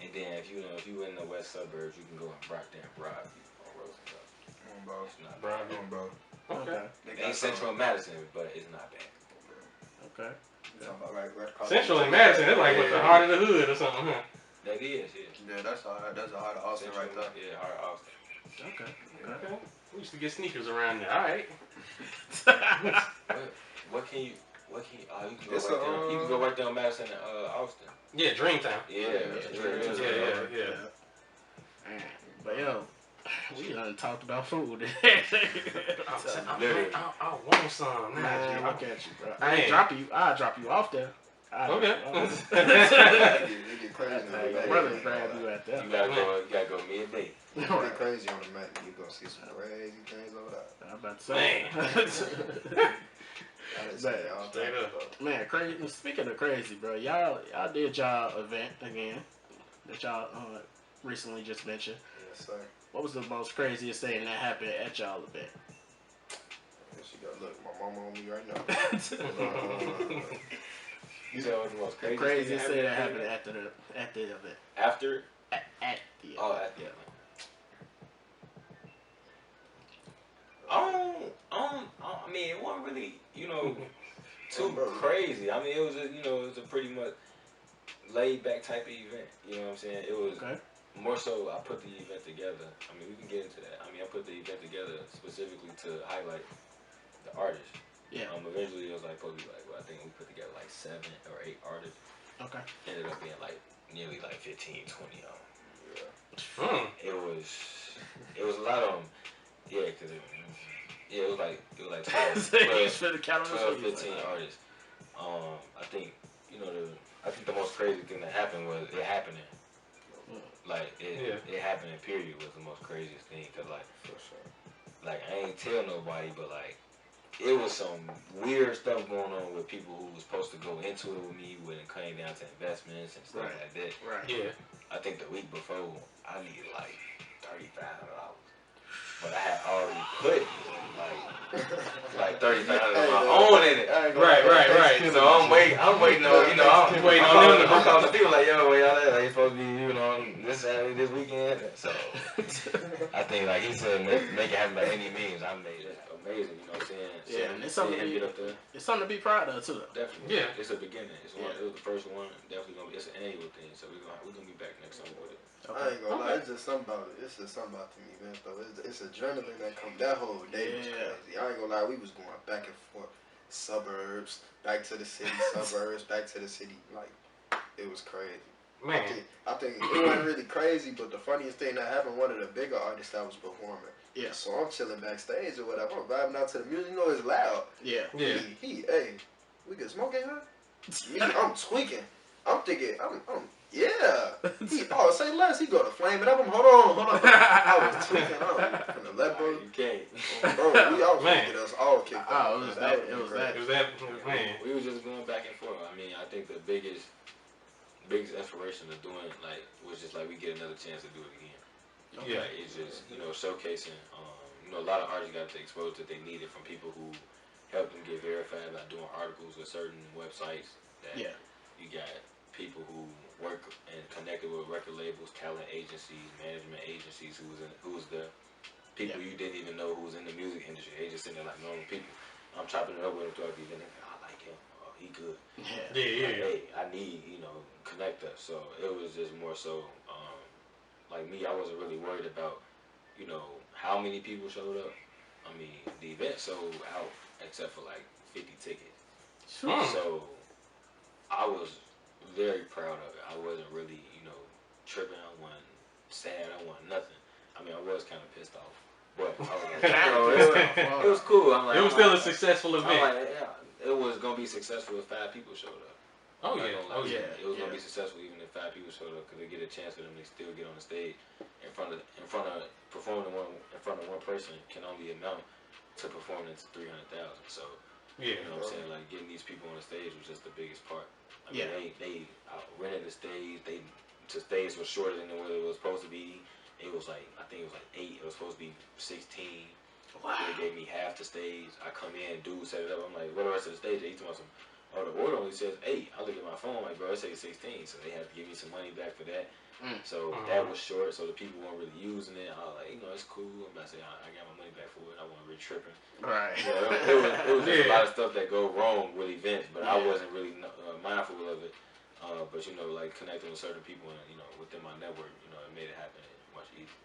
Speaker 4: And then if you in the west suburbs, you can go and Brockton and Broadview on Roosevelt. It's not bad.
Speaker 2: Okay.
Speaker 4: It ain't Central and Madison, but it's not bad.
Speaker 1: Okay.
Speaker 2: Central and Madison, it's like with the heart of the hood or something, huh?
Speaker 4: That is,
Speaker 3: Yeah, that's the heart of Austin right there.
Speaker 4: Yeah, heart of Austin.
Speaker 1: Okay.
Speaker 2: We used to get sneakers around there. Alright.
Speaker 4: What can you you can go right down Madison and Austin.
Speaker 2: Yeah, Dreamtown.
Speaker 4: Yeah.
Speaker 1: But yo, we done talked about food.
Speaker 2: I want some.
Speaker 1: Man, look at you, bro.
Speaker 2: Man.
Speaker 1: I'll drop you off there.
Speaker 2: Okay.
Speaker 1: Brother grab you at that.
Speaker 4: You gotta go midday.
Speaker 3: You get crazy on the map, you gonna see some crazy things over there.
Speaker 1: I'm about to say.
Speaker 2: Straight up.
Speaker 1: Man, crazy. Speaking of crazy, bro, y'all did y'all event again that y'all recently just mentioned.
Speaker 3: Yes, sir.
Speaker 1: What was the most craziest thing that happened at y'all event?
Speaker 3: She got look, my mama on me right now.
Speaker 4: You said what the most
Speaker 1: craziest thing that happened at the event.
Speaker 4: After?
Speaker 1: At the event.
Speaker 4: Oh, at the event. I mean, it wasn't really, too crazy. I mean, it was a pretty much laid back type of event. You know what I'm saying? It was more so. I put the event together. I mean, we can get into that. I mean, I put the event together specifically to highlight the artists.
Speaker 1: Yeah.
Speaker 4: Eventually, it was like supposed to be like, I think we put together like 7 or 8 artists. Okay. Ended up being like nearly like 15, 20 of them. Yeah. It was a lot of them. Yeah, because it was like 12, 15 artists. I think the most crazy thing that happened was it happening. Like it happening. Period was the most craziest thing. Cause like I ain't tell nobody, but like it was some weird stuff going on with people who was supposed to go into it with me when it came down to investments and stuff like that.
Speaker 1: Right.
Speaker 2: Yeah.
Speaker 4: I think the week before I needed like $3,500. but I had already put like 35 of my own in it.
Speaker 2: Right.
Speaker 4: So I'm waiting on, you know, I'm
Speaker 2: waiting on them.
Speaker 4: I'm calling the people like, yo, where y'all at? Like, it's supposed to be, you know, this Saturday, this weekend. So I think, like he said, make it happen by any means. I made it amazing, you know what I'm saying?
Speaker 1: Yeah, and it's something to be proud of too.
Speaker 4: Definitely.
Speaker 2: Yeah.
Speaker 4: It's a beginning. It was the first one. Definitely gonna be. It's an annual thing, so we're gonna be back next summer with it.
Speaker 3: Okay. I ain't gonna lie, it's just something about it. It's just something about to me, man. Though it's adrenaline that come. That whole day was crazy. I ain't gonna lie, we was going back and forth, suburbs, back to the city, suburbs, back to the city. Like it was crazy.
Speaker 2: Man,
Speaker 3: I think it wasn't really crazy, but the funniest thing that happened, one of the bigger artists that was performing.
Speaker 1: Yeah.
Speaker 3: So I'm chilling backstage or whatever. I'm vibing out to the music. You know it's loud.
Speaker 1: Yeah.
Speaker 3: Hey, we can smoke in here? Me, I'm tweaking. I'm thinking, say less. He gonna flame it up. Hold on. I was tweaking. I'm finna let bro.
Speaker 4: You can't.
Speaker 3: Bro, we all finna get us all kicked out.
Speaker 1: It was that.
Speaker 2: Man.
Speaker 4: We was just going back and forth. I mean, I think the biggest inspiration of doing was just we get another chance to do it again.
Speaker 2: Yeah.
Speaker 4: Like, it's just showcasing. A lot of artists got the exposure that they needed from people who helped them get verified by doing articles with certain websites. You got people who work and connected with record labels, talent agencies, management agencies, who's the people you didn't even know who was in the music industry. They just sitting there like normal people. I'm chopping it up with them throughout the event. I like him. Oh, he good. Hey, I need, connect us. So it was just more so, like me, I wasn't really worried about, how many people showed up. I mean, the event sold out except for 50 tickets. So I was very proud of it. I wasn't really, tripping. I wasn't sad. I wasn't nothing. I mean, I was kind of pissed off, but I was it was cool. I'm like,
Speaker 2: it was still a successful event.
Speaker 4: I'm like, it was gonna be successful if 5 people showed up. It was gonna be successful even if 5 people showed up, because they get a chance for them to still get on the stage in front of performing in front of one person can only amount to performing to 300,000. So you know what I'm saying, getting these people on the stage was just the biggest part. I mean, they rented the stage. The stage was shorter than what it was supposed to be. It was I think it was 8. It was supposed to be 16. Wow. They gave me half the stage. I come in, dude set it up. I'm like, what the rest of the stage? They told me the order only says 8. I look at my phone like, bro, it says 16. So they had to give me some money back for that. So that was short. So the people weren't really using it. I was like, it's cool. I'm about to say, I got my money back for it. I wasn't really tripping.
Speaker 1: Right.
Speaker 4: It was just a lot of stuff that go wrong with events, but I wasn't really mindful of it. But connecting with certain people and within my network, it made it happen much easier.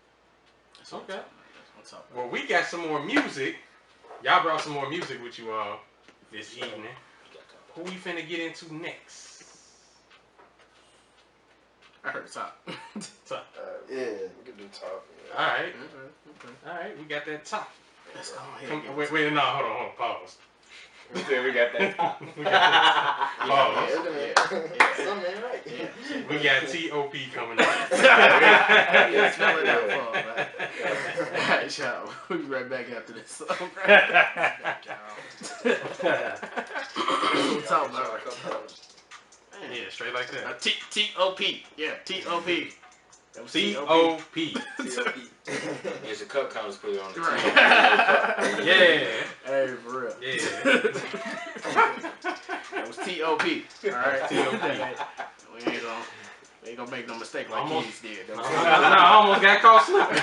Speaker 2: Okay. Well, we got some more music. Y'all brought some more music with you all this evening. Who we finna get into next?
Speaker 1: I heard top.
Speaker 2: Top.
Speaker 3: We can do top. Yeah.
Speaker 2: All right.
Speaker 1: Okay.
Speaker 2: All right. We got that top.
Speaker 1: Let's go ahead.
Speaker 2: Wait, no, hold on, pause.
Speaker 4: We got that top.
Speaker 2: We got that top. Pause.
Speaker 3: Something ain't right.
Speaker 2: We got T.O.P. coming up.
Speaker 1: Smell it out, man. Alright, y'all. We'll be right back after this song. We'll talk about it.
Speaker 2: Yeah, straight like that.
Speaker 1: T.O.P. Yeah, T.O.P.
Speaker 2: T.O.P.
Speaker 4: It's a cup counters put it on the
Speaker 1: Right.
Speaker 2: Yeah.
Speaker 1: Hey, for real.
Speaker 2: Yeah.
Speaker 1: That was T.O.P. Alright,
Speaker 2: T.O.P.
Speaker 1: We ain't gonna make no mistake like Keys did.
Speaker 2: I almost got caught slipping.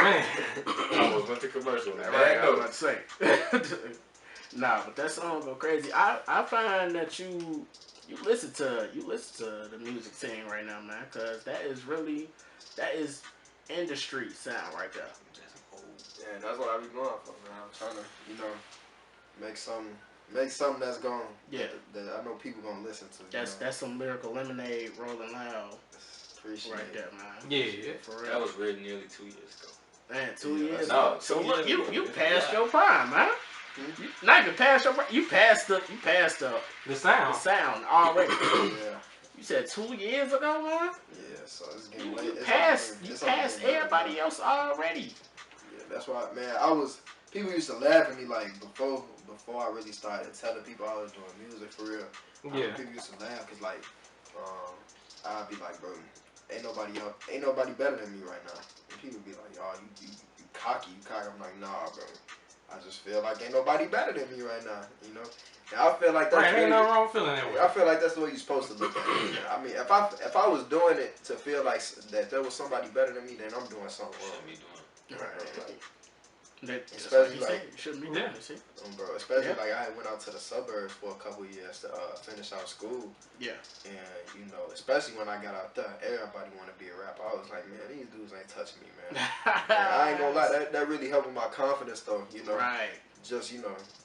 Speaker 2: Man.
Speaker 4: I almost went to commercial.
Speaker 1: Right, I was about to say. Nah, but that song go crazy. I find that you listen to the music scene right now, man, because that is industry sound right there.
Speaker 3: Yeah, that's what I be going for, man. I'm trying to, make something that's gonna that I know people gonna listen to.
Speaker 1: That's some Lyrical Lemonade rolling loud.
Speaker 3: Appreciate
Speaker 1: right there, man.
Speaker 2: Yeah,
Speaker 1: for real.
Speaker 4: That was written nearly 2 years ago.
Speaker 1: Man, 2 years.
Speaker 4: No,
Speaker 1: So
Speaker 4: 2
Speaker 1: look,
Speaker 4: years
Speaker 1: you
Speaker 4: ago.
Speaker 1: passed your prime, man. You not even past your prime. You passed the sound already.
Speaker 3: Yeah.
Speaker 1: You said 2 years ago, man.
Speaker 3: Yeah, so it's getting late.
Speaker 1: You passed everybody else already.
Speaker 3: Yeah, that's why, man. People used to laugh at me before I really started telling people I was doing music for real.
Speaker 2: Yeah.
Speaker 3: People used to laugh because I'd be like, bro, ain't nobody better than me right now. And people be like, oh, you cocky. I'm like, nah, bro. I just feel like ain't nobody better than me right now, you know. And I feel like that's
Speaker 2: right. Ain't nothing wrong with feeling that way.
Speaker 3: I feel like that's the way you're supposed to look at it. I mean, if I was doing it to feel like that there was somebody better than me, then I'm doing something wrong.
Speaker 4: Shouldn't be doing.
Speaker 3: Right.
Speaker 1: Especially like you shouldn't be doing this,
Speaker 3: bro. Especially like I went out to the suburbs for a couple of years to finish out school.
Speaker 1: Yeah.
Speaker 3: And you know, especially when I got out there, everybody want to be a rapper. I was like, man, these dudes ain't touching me, man. And I ain't gonna lie, that really helped with my confidence, though. You know,
Speaker 1: right?
Speaker 3: Just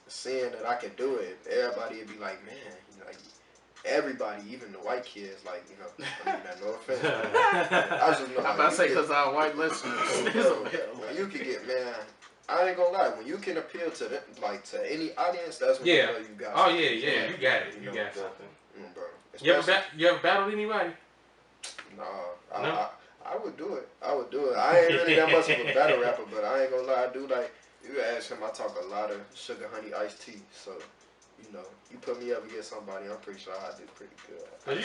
Speaker 3: seeing that I could do it, everybody would be like, man, like everybody, even the white kids, like I mean, no offense. I just know.
Speaker 1: I'm about to say because our white listeners,
Speaker 3: when you can get I ain't gonna lie. When you can appeal to them, like to any audience, that's when you know you got.
Speaker 2: Oh yeah, you got it. You got something,
Speaker 3: bro.
Speaker 2: You ever battled anybody?
Speaker 3: No. I would do it. I ain't really that much of a battle rapper, but I ain't gonna lie. I do like. You ask him. I talk a lot of sugar, honey, iced tea. So, you put me up against somebody, I'm pretty sure I do pretty good.
Speaker 2: But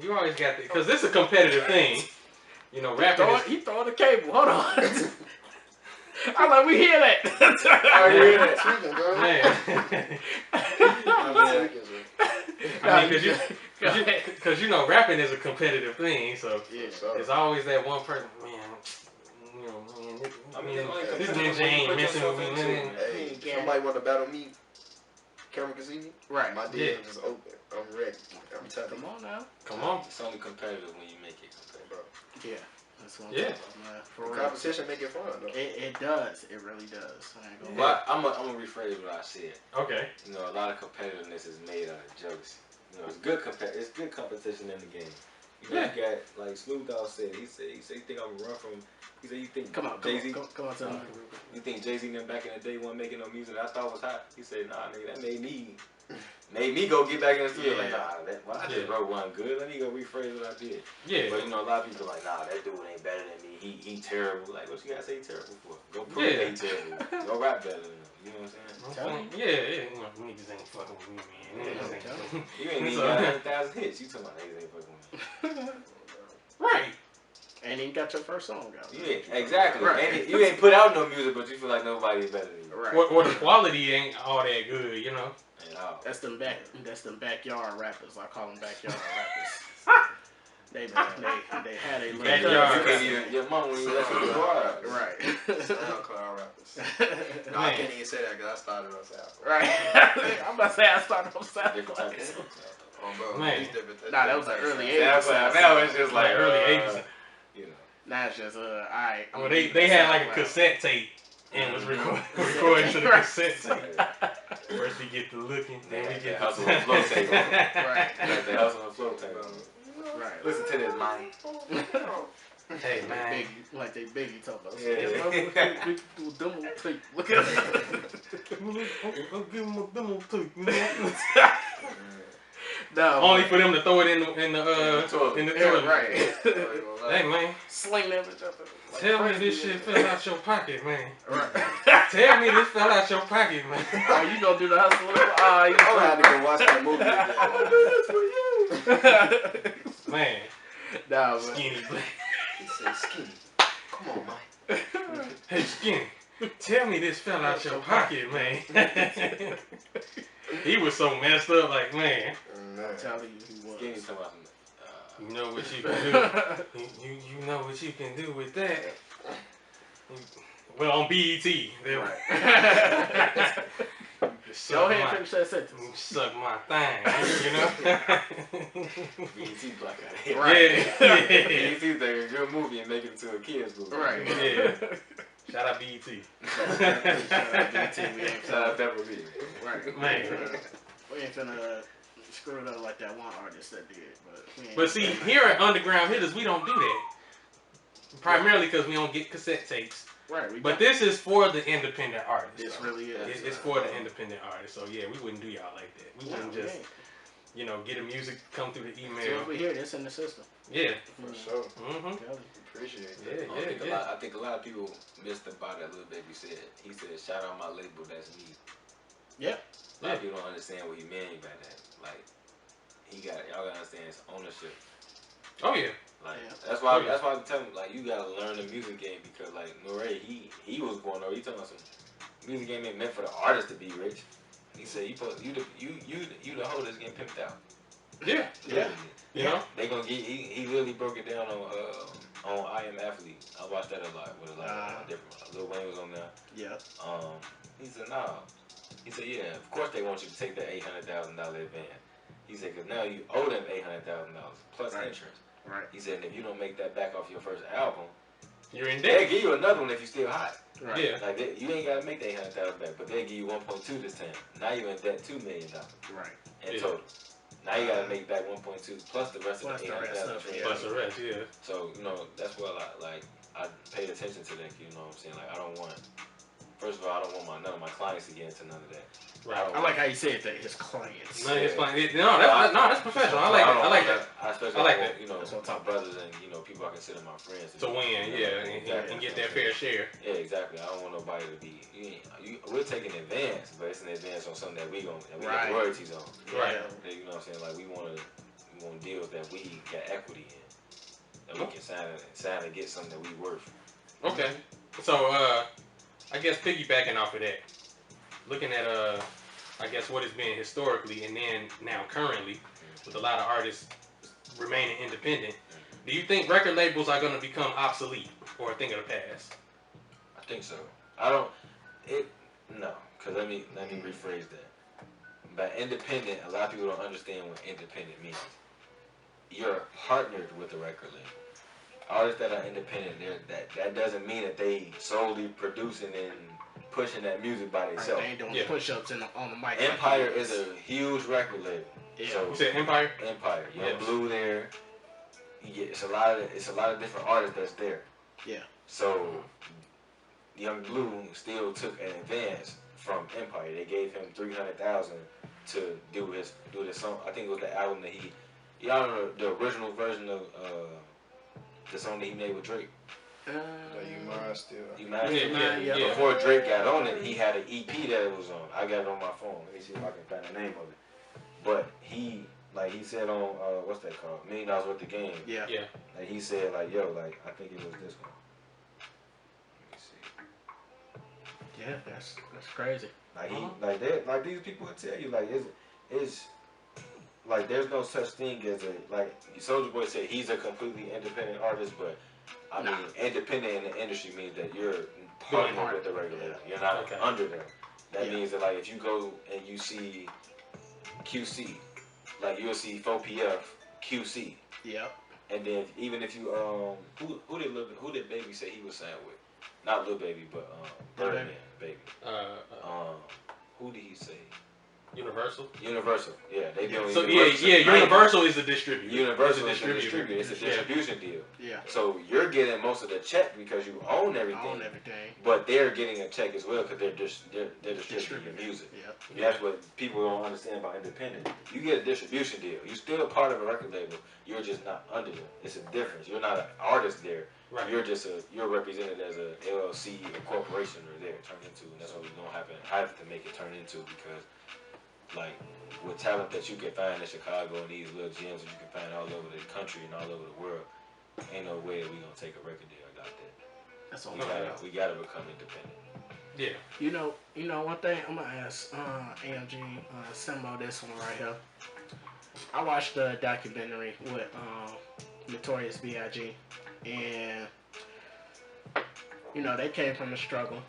Speaker 2: you always got that because this is a competitive thing. Rapping.
Speaker 1: He throwing the cable. Hold on. I'm like, we hear that.
Speaker 3: I hear that.
Speaker 2: Man. Because rapping is a competitive thing, so it's always that one person, man. This ninja ain't messing with me, man.
Speaker 3: Hey, somebody want to battle me? Camera can see me?
Speaker 1: Right.
Speaker 3: My DM is open. I'm ready. I'm telling you.
Speaker 1: Come on now.
Speaker 2: Come on.
Speaker 4: It's only competitive when you make it competitive, bro.
Speaker 1: Yeah. That's what I'm talking about, man. For real.
Speaker 3: Competition make it fun, though.
Speaker 1: It does. It really does. I ain't gonna
Speaker 4: But I'm gonna rephrase what I said.
Speaker 2: Okay.
Speaker 4: A lot of competitiveness is made out of jokes. It's good competition in the game. You got like Snoop Dogg said. He said you think I'm gonna run from. He said you think Jay-Z.
Speaker 1: Come on, tell me.
Speaker 4: You think Jay-Z and them back in the day wasn't making no music that I thought was hot? He said, nah, nigga, that made me go get back in the studio. Like, nah, I just wrote one good. Let me go rephrase what I did.
Speaker 2: Yeah.
Speaker 4: But a lot of people are like, nah, that dude ain't better than me. He terrible. Like, what you gotta say he terrible for? Go prove that he terrible. Go rap better than him. You know what I'm saying?
Speaker 2: Yeah. Niggas ain't fucking with me, man.
Speaker 4: You ain't even got 100,000 hits. You talking about niggas ain't fucking with me.
Speaker 2: Right.
Speaker 1: Ain't even got your first song out.
Speaker 4: Yeah, exactly.
Speaker 1: Right.
Speaker 4: You ain't put out no music, but you feel like nobody's better than you.
Speaker 1: Right.
Speaker 2: Or the quality ain't all that good,
Speaker 4: At all.
Speaker 1: That's them backyard rappers. I call them backyard rappers. They had a
Speaker 2: backyard.
Speaker 4: Your mom when you left the bar.
Speaker 3: Right. SoundCloud rappers. No, I can't even say that because I started on SoundCloud.
Speaker 1: Right. I'm about to say I started on SoundCloud.
Speaker 2: Man.
Speaker 1: Nah, that was the early 80s.
Speaker 4: Now it's just like
Speaker 2: early 80s.
Speaker 1: Now it's just alright.
Speaker 2: Well, they had like a cassette tape and was recording to the cassette tape. First we get the looking, then we get the
Speaker 4: hustle and flow tape on.
Speaker 1: Right.
Speaker 4: The hustle and flow tape on.
Speaker 1: Right.
Speaker 4: Listen to this, man.
Speaker 2: Hey, man.
Speaker 1: Like they Biggie talking about.
Speaker 4: Yeah.
Speaker 1: Look at
Speaker 2: I'll give them a demo tape.
Speaker 1: No,
Speaker 2: only for them to throw it in the toilet.
Speaker 1: Right.
Speaker 2: Hey, man.
Speaker 1: Sling that bitch up.
Speaker 2: Tell me this shit fell out your pocket, man.
Speaker 1: Right.
Speaker 2: Tell me this fell out your pocket, man.
Speaker 1: Oh, you gonna do the hustle?
Speaker 3: I'm gonna have to go watch that movie.
Speaker 1: I'm gonna do this for you.
Speaker 2: Man.
Speaker 1: Nah,
Speaker 2: Skinny black.
Speaker 3: He said, Skinny, come on, man.
Speaker 2: Hey, Skinny, tell me this fell out your pocket, man. He was so messed up, like, man.
Speaker 1: I'm telling you, he was.
Speaker 4: Skinny talking about
Speaker 2: you know what you can do. You know what you can do with that. Well, on BET.
Speaker 1: Right. Go ahead and finish that sentence.
Speaker 2: Suck my thing,
Speaker 4: BET black out here.
Speaker 1: Right.
Speaker 4: BET take a good movie and make it into a kid's movie.
Speaker 1: Right.
Speaker 2: Yeah. Shout out BET.
Speaker 4: Shout out Pepper B.
Speaker 1: Right.
Speaker 2: Man.
Speaker 1: We ain't finna screw it up like that one artist that did.
Speaker 2: But see, here at Undergroundhittas, we don't do that. Primarily because we don't get cassette tapes.
Speaker 1: Right.
Speaker 2: But this is for the independent artists.
Speaker 1: This really is.
Speaker 2: It's for the independent artists. So yeah, we wouldn't do y'all like that. We wouldn't just, get a music come through the email.
Speaker 1: So we hear this in the system.
Speaker 2: Yeah.
Speaker 3: For sure.
Speaker 4: Appreciate
Speaker 2: that.
Speaker 4: Yeah. I think a lot of people missed about that little baby said. He said, "Shout out my label, that's me."
Speaker 1: Yep.
Speaker 4: A lot of people don't understand what he meant by that. Like, y'all gotta understand his ownership.
Speaker 2: Oh yeah.
Speaker 4: Like that's why I tell him like you gotta learn the music game because like Noray he was going over he talking about some music game ain't meant for the artist to be rich. He said you the hoe that's getting pimped out.
Speaker 2: Yeah.
Speaker 4: Yeah.
Speaker 2: You know?
Speaker 4: They gonna get he really broke it down on I Am Athlete. I watched that a lot with a lot of different Lil Wayne was on there.
Speaker 1: Yeah.
Speaker 4: He said nah. He said yeah, of course they want you to take that $800,000 advance. He said because now you owe them $800,000 plus insurance.
Speaker 1: Right.
Speaker 4: He said if you don't make that back off your first album,
Speaker 2: you're in debt.
Speaker 4: They'll give you another one if you still hot.
Speaker 1: Right.
Speaker 2: Yeah.
Speaker 4: Like you ain't gotta make that $800,000 back, but they'll give you 1.2 this time. Now you're in debt $2 million.
Speaker 1: Right.
Speaker 4: In total. Now you gotta make back 1.2 plus the rest of the $800,000.
Speaker 2: Plus the rest, yeah.
Speaker 4: So that's what I paid attention to that. You know what I'm saying? Like I don't want. First of all, I don't want none of my clients to get into none of that.
Speaker 2: Right.
Speaker 1: I like how you said that. His clients.
Speaker 2: None of his clients. No, that's professional. I like that.
Speaker 4: I especially
Speaker 2: like that.
Speaker 4: You know, my brothers and people I consider my friends
Speaker 2: to win, and get their fair share.
Speaker 4: Yeah, exactly. I don't want nobody to be. We're taking advance, but it's an advance on something that we got royalties on.
Speaker 2: Right.
Speaker 4: You know what I'm saying? Like we want deals that we got equity in, that we can sign and get something that we worth.
Speaker 2: Okay. So I guess piggybacking off of that, looking at I guess what it's been historically and then now currently, with a lot of artists remaining independent, do you think record labels are going to become obsolete or a thing of the past?
Speaker 4: I think so. No, because let me rephrase that. By independent, a lot of people don't understand what independent means. You're partnered with a record label. Artists that are independent, that doesn't mean that they solely producing and pushing that music by themselves.
Speaker 1: They ain't doing push-ups on the mic.
Speaker 4: Empire is a huge record label.
Speaker 1: Yeah.
Speaker 4: So,
Speaker 2: you said Empire?
Speaker 4: Empire. Young Blue there. It's a lot of different artists that's there.
Speaker 1: Yeah.
Speaker 4: So Young Blue still took an advance from Empire. They gave him $300,000 to do this song. I think it was the album that y'all know the original version of the song that he made with Drake.
Speaker 3: You Mine Still.
Speaker 4: You Mine Still. Yeah. Before Drake got on it, he had an EP that it was on. I got it on my phone. Let me see if I can find the name of it. But he said on what's that called? $1 Million Worth of Game.
Speaker 1: Yeah.
Speaker 4: Like he said I think it was this one. Let me see.
Speaker 1: Yeah, that's crazy.
Speaker 4: Like these people would tell you it's like there's no such thing as Soulja Boy said he's a completely independent artist, but I mean independent in the industry means that you're partnered with the regular. You're not under them. That means that if you go and you see QC, you'll see 4PF QC.
Speaker 1: Yep.
Speaker 4: And then even if you who did Baby say he was signed with? Not Lil Baby, but Birdman Baby. Who did he say?
Speaker 2: Universal,
Speaker 4: yeah, they do.
Speaker 2: So Universal is the distributor.
Speaker 4: Universal is the distributor. It's a distribution deal.
Speaker 1: Yeah.
Speaker 4: So you're getting most of the check because you own everything. But they're getting a check as well because they're distributing your music.
Speaker 1: Yeah.
Speaker 4: That's what people don't understand about independent. You get a distribution deal. You're still a part of a record label. You're just not under them. It's a difference. You're not an artist there.
Speaker 2: Right.
Speaker 4: You're represented as a LLC, a corporation, or there turned into, and that's what we don't have to make it turn into because. With talent that you can find in Chicago and these little gyms that you can find all over the country and all over the world, ain't no way that we gonna take a record deal like that.
Speaker 1: That's all.
Speaker 4: We gotta become independent.
Speaker 2: Yeah.
Speaker 1: You know one thing I'm gonna ask AMG Simbo this one right here. I watched the documentary with Notorious B.I.G. and they came from a struggle.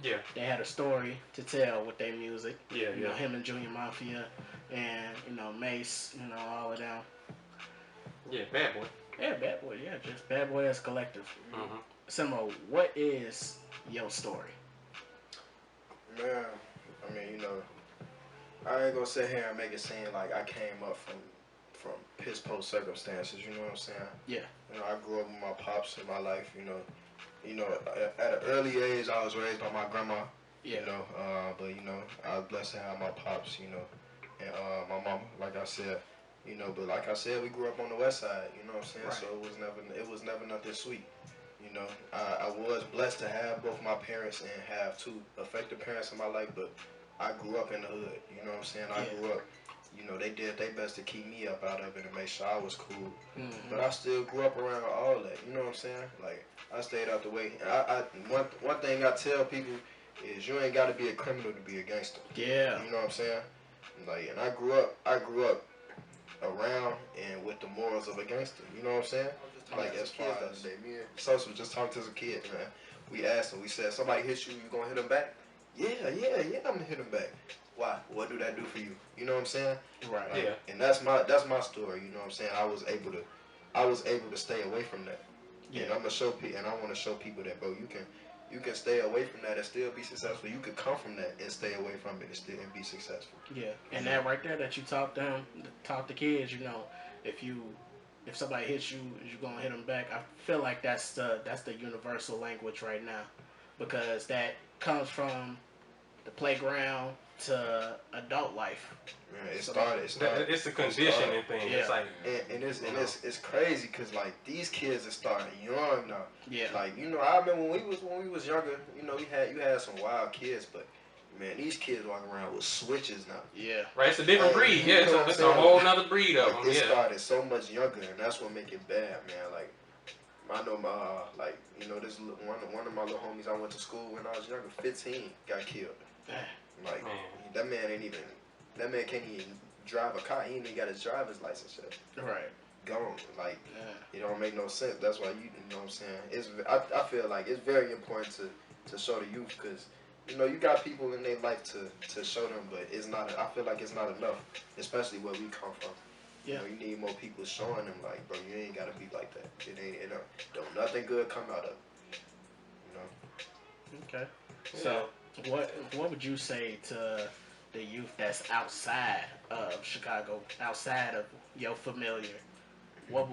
Speaker 2: Yeah.
Speaker 1: They had a story to tell with their music.
Speaker 2: Yeah,
Speaker 1: You know, him and Junior Mafia and, Mace, all of them.
Speaker 2: Yeah, Bad Boy.
Speaker 1: Yeah, Bad Boy, yeah, just Bad Boy as collective.
Speaker 2: Mm-hmm.
Speaker 1: Simbo, what is your story?
Speaker 3: Man, I mean, I ain't gonna sit here and make it seem like I came up from piss poor circumstances, you know what I'm saying?
Speaker 1: Yeah.
Speaker 3: I grew up with my pops in my life, at an early age, I was raised by my grandma.
Speaker 1: Yeah.
Speaker 3: But I was blessed to have my pops, and my mama, like I said, but like I said, we grew up on the west side, you know what I'm saying?
Speaker 1: Right.
Speaker 3: So it was never nothing sweet. I was blessed to have both my parents and have two effective parents in my life, but I grew up in the hood, you know what I'm saying? I grew up you know, they did their best to keep me up out of it and make sure I was cool. But I still grew up around all that. You know what I'm saying? Like, I stayed out the way. And one thing I tell people is you ain't got to be a criminal to be a gangster.
Speaker 1: Yeah.
Speaker 3: You know what I'm saying? Like, and I grew up around and with the morals of a gangster. You know what I'm saying? Like, as far as me and Sosa was just talking to some kids, man. We asked them, we said, somebody hit you gonna hit them back? Yeah, I'm gonna hit them back. Why? What do that do for you? You know what I'm saying?
Speaker 1: Right.
Speaker 3: Like,
Speaker 2: Yeah.
Speaker 3: And that's my story. You know what I'm saying? I was able to stay away from that.
Speaker 1: Yeah.
Speaker 3: And I'm gonna show people, and I want to show people that, bro, you can stay away from that and still be successful. You could come from that and stay away from it and still be successful.
Speaker 1: Yeah. And that right there that you taught the kids, you know, if somebody hits you, you're gonna hit them back. I feel like that's the universal language right now, because that comes from the playground to adult life.
Speaker 3: Man, it started.
Speaker 2: It's a conditioning thing.
Speaker 1: Yeah.
Speaker 2: It's like,
Speaker 3: it's crazy because like these kids are starting young now.
Speaker 1: Yeah.
Speaker 3: Like, you know, I remember when we was younger. You know, you had some wild kids, but man, these kids walking around with switches now.
Speaker 1: Yeah.
Speaker 2: right, it's a different breed. Yeah, it's a whole nother breed of them.
Speaker 3: It
Speaker 2: Yeah.
Speaker 3: started so much younger, and that's what make it bad, man. Like, I know my you know, this one of my little homies I went to school when I was younger, 15, got killed. Like, that man can't even drive a car. He ain't even got his driver's license yet.
Speaker 1: Right.
Speaker 3: Gone. Like, it don't make no sense. That's why you know what I'm saying. I feel like it's very important to show the youth, because you know, you got people in their life to show them, but it's not. I feel like it's not enough, especially where we come from.
Speaker 1: Yeah.
Speaker 3: You know, you need more people showing them, like, bro, you ain't gotta be like that. It don't nothing good come out of it. You know.
Speaker 1: Okay. So what would you say to the youth that's outside of Chicago, outside of your familiar? What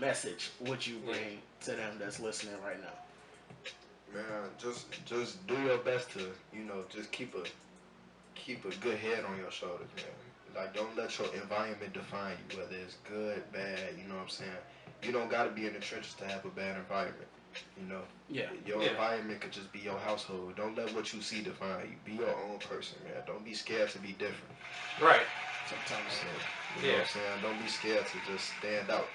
Speaker 1: message would you bring to them that's listening right now?
Speaker 3: Man, just do your best to, you know, just keep a good head on your shoulders, man. Like, don't let your environment define you, whether it's good, bad, you know what I'm saying? You don't gotta be in the trenches to have a bad environment, you know?
Speaker 1: Yeah.
Speaker 3: Your environment could just be your household. Don't let what you see define you. Be your own person, man. Don't be scared to be different.
Speaker 2: Right.
Speaker 3: Sometimes, you know what I'm saying? Don't be scared to just stand out.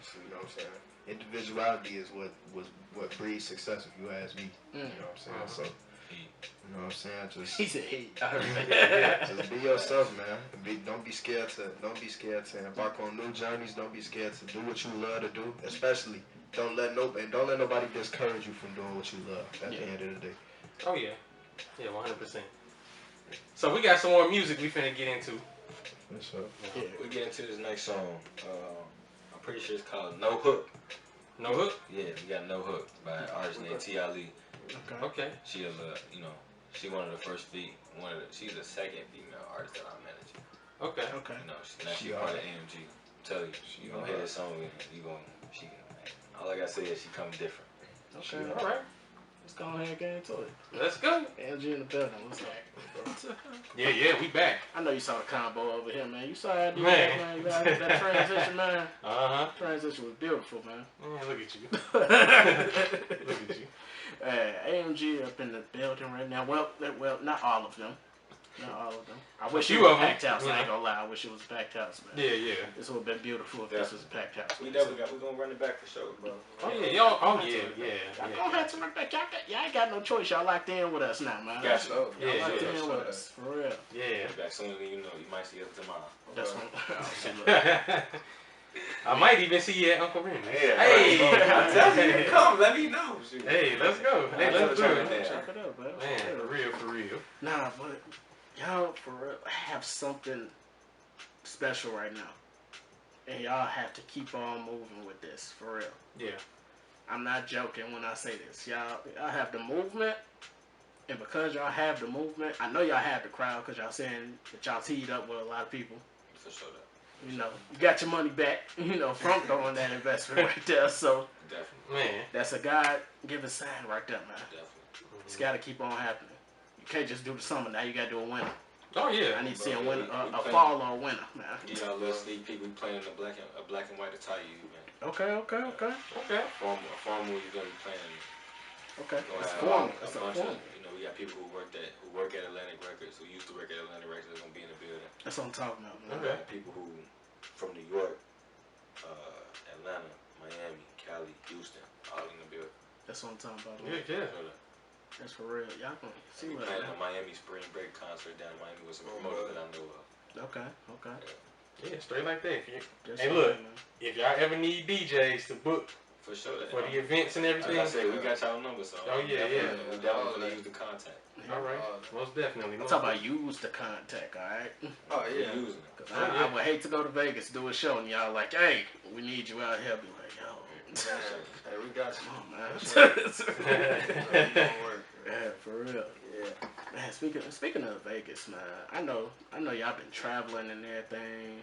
Speaker 3: So, you know what I'm saying? Individuality is what breeds success, if you ask me. You know what I'm saying? So, you know what I'm saying? Just
Speaker 1: He said he.
Speaker 3: just be yourself, man. Don't be scared to embark on new journeys. Don't be scared to do what you love to do. Especially, don't let nobody discourage you from doing what you love at the end of the day.
Speaker 2: Oh yeah, 100%. So we got some more music we finna get into.
Speaker 3: What's up?
Speaker 4: Yeah. We get into this next song. I'm pretty sure it's called No Hook.
Speaker 2: No Hook?
Speaker 4: Yeah, we got No Hook by an artist named T.I. Lee.
Speaker 2: Okay.
Speaker 4: She is she one of the first she's the second female artist that I manage.
Speaker 2: Okay.
Speaker 4: You know, she part of AMG. I'm telling you, you gonna hear this song with all I gotta say is she comes different.
Speaker 1: Okay.
Speaker 2: All right.
Speaker 1: Let's go ahead and get into it.
Speaker 2: Let's go.
Speaker 1: LG in the building. What's up?
Speaker 2: Yeah, we back.
Speaker 1: I know you saw the combo over here, man. You saw that,
Speaker 2: Man.
Speaker 1: that transition, man. Transition was beautiful, man.
Speaker 2: Man, look at you. Look at you.
Speaker 1: AMG up in the building right now. Well, not all of them. Not all of them. I wish
Speaker 2: few
Speaker 1: it was a
Speaker 2: of them,
Speaker 1: packed house.
Speaker 2: yeah.
Speaker 1: I ain't gonna lie. I wish it was a packed house, man.
Speaker 2: Yeah.
Speaker 1: This would have been beautiful if this was a packed house.
Speaker 4: We definitely we're gonna run it back for sure, bro.
Speaker 2: Oh yeah, y'all. Oh yeah.
Speaker 1: Y'all gonna have to run back. Y'all ain't got no choice. Y'all locked in with us now, man.
Speaker 4: Got you.
Speaker 1: Y'all locked in with us, for real.
Speaker 2: Yeah.
Speaker 4: Back sooner than you know. You might see us tomorrow.
Speaker 1: That's what.
Speaker 2: I might even see you at Uncle Ren's.
Speaker 4: Yeah.
Speaker 2: Hey,
Speaker 4: I'm telling you, come. Let me know. Shoot.
Speaker 2: Hey, let's go. Hey, let's do it.
Speaker 1: Check it out, man.
Speaker 2: Man, for real.
Speaker 1: Nah, but y'all for real have something special right now, and y'all have to keep on moving with this, for real.
Speaker 2: Yeah.
Speaker 1: I'm not joking when I say this. Y'all have the movement, and because y'all have the movement, I know y'all have the crowd because y'all saying that y'all teed up with a lot of people.
Speaker 4: For sure.
Speaker 1: You know, you got your money back, you know, from throwing that investment right there. So,
Speaker 4: definitely,
Speaker 2: man,
Speaker 1: that's a God-given sign right there, man.
Speaker 4: Definitely.
Speaker 1: It's got to keep on happening. You can't just do the summer. Now you got to do a winter.
Speaker 2: Oh yeah.
Speaker 1: I need to see a winter, a fall or a winter, man.
Speaker 4: You know, little sneak peek. We playing a black and white attire, man.
Speaker 1: Okay.
Speaker 4: A formal you're gonna be playing
Speaker 1: Okay.
Speaker 4: We're
Speaker 1: It's
Speaker 4: gonna have
Speaker 1: formal. It's a
Speaker 4: a bunch
Speaker 1: formal.
Speaker 4: of, you know, we got people who work at Atlantic Records, who used to work at Atlantic Records, they're gonna be in the building.
Speaker 1: That's what I'm talking about, man.
Speaker 4: Okay. People who from New York, Atlanta, Miami, Cali, Houston, all in the building.
Speaker 1: That's what I'm talking about.
Speaker 2: Yeah, yeah.
Speaker 1: That's for real. Y'all gonna see what
Speaker 4: playing a Miami spring break concert down in Miami with some promoters that I know of.
Speaker 1: Okay.
Speaker 2: Yeah, straight like that.
Speaker 1: Just
Speaker 2: Hey, look, if y'all ever need DJs to book
Speaker 4: for sure
Speaker 2: for the events and everything,
Speaker 4: like I said, we got y'all numbers. So
Speaker 2: oh yeah, yeah.
Speaker 4: We definitely gonna use the contact.
Speaker 2: All right, most definitely.
Speaker 1: I'm talking about use the contact, all right?
Speaker 3: Oh yeah,
Speaker 4: using it.
Speaker 1: Cause I would hate to go to Vegas do a show and y'all like, hey, we need you out here. Be like, yo,
Speaker 3: hey, we got you.
Speaker 1: come on, man.
Speaker 3: Work.
Speaker 1: Yeah, for real.
Speaker 3: Yeah.
Speaker 1: Man, speaking of Vegas, man, I know y'all been traveling and everything.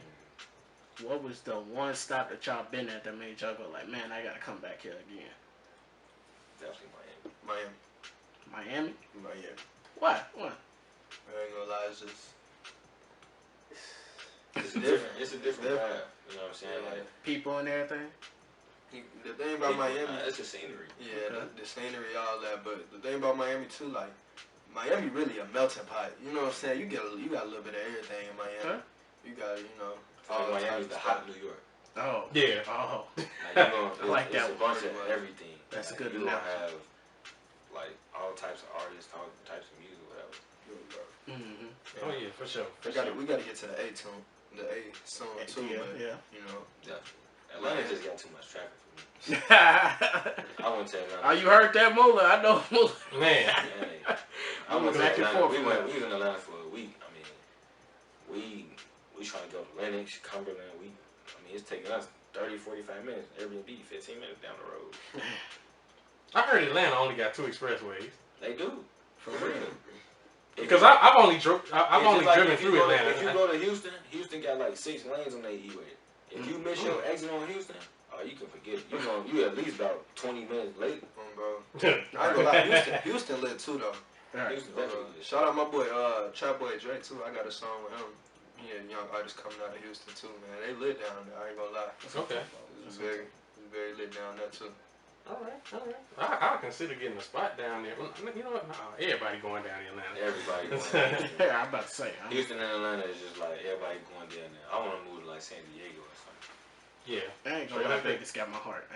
Speaker 1: What was the one stop that y'all been at that made y'all go like, man, I gotta come back here again?
Speaker 4: Definitely Miami.
Speaker 1: Miami?
Speaker 3: Miami.
Speaker 1: Why?
Speaker 3: I ain't gonna lie, it's just
Speaker 4: It's different. It's a different vibe. You know what I'm saying?
Speaker 3: Yeah.
Speaker 4: Like
Speaker 1: people and everything.
Speaker 3: the thing about Miami.
Speaker 4: It's the scenery.
Speaker 3: Yeah, the scenery, all that. But the thing about Miami too, like Miami really a melting pot. You know what I'm saying? You got a little bit of everything in Miami.
Speaker 1: Huh?
Speaker 3: You got all
Speaker 4: Miami's
Speaker 3: types
Speaker 4: the
Speaker 3: of
Speaker 4: hot
Speaker 3: stuff.
Speaker 4: New York.
Speaker 1: Oh.
Speaker 2: Yeah.
Speaker 1: Oh.
Speaker 4: Like,
Speaker 1: I like
Speaker 4: it's
Speaker 1: that
Speaker 4: a bunch of everything.
Speaker 1: That's
Speaker 4: like,
Speaker 1: a good
Speaker 4: You gonna
Speaker 1: analogy.
Speaker 4: have like all types of artists, all types of music, whatever.
Speaker 1: Mm-hmm.
Speaker 2: Oh yeah, for sure.
Speaker 3: We gotta get to the A tune, the A song too.
Speaker 1: Yeah,
Speaker 3: but,
Speaker 1: yeah.
Speaker 3: you know.
Speaker 4: Atlanta just got too much traffic for me. I went to Atlanta.
Speaker 1: Oh, you heard that, Moolah? I know Moolah.
Speaker 2: Man.
Speaker 4: I went to
Speaker 1: back and
Speaker 4: Atlanta.
Speaker 1: forth
Speaker 4: We
Speaker 1: from
Speaker 4: was
Speaker 1: that.
Speaker 4: in Atlanta for a week. I mean, we trying to go to Lenox, Cumberland. It's taking us 30, 45 minutes. Airbnb, 15 minutes down the road.
Speaker 2: I heard Atlanta only got 2 expressways.
Speaker 4: They do.
Speaker 1: For real.
Speaker 2: Because I've only driven
Speaker 4: if you
Speaker 2: through
Speaker 4: go to-
Speaker 2: Atlanta.
Speaker 4: If you go to Houston got like 6 lanes on their E-way. If you miss your exit on Houston, you can forget it. You at least about 20 minutes late.
Speaker 3: Bro. I ain't gonna lie, Houston lit too though.
Speaker 1: Right.
Speaker 4: Houston definitely lit.
Speaker 3: Shout out my boy, Trap Boy Drake too. I got a song with him. He and young artists coming out of Houston too, man. They lit down there. I ain't gonna lie.
Speaker 2: Okay.
Speaker 3: It's very lit down there too.
Speaker 2: All right. I'll consider getting a spot down there. You know what? Everybody going down to Atlanta.
Speaker 4: Everybody going down there.
Speaker 1: Yeah, I'm about to say.
Speaker 4: Houston and Atlanta is just like everybody going down there. I want to move to like San Diego or something.
Speaker 2: Yeah.
Speaker 1: I ain't gonna lie, Vegas got my heart.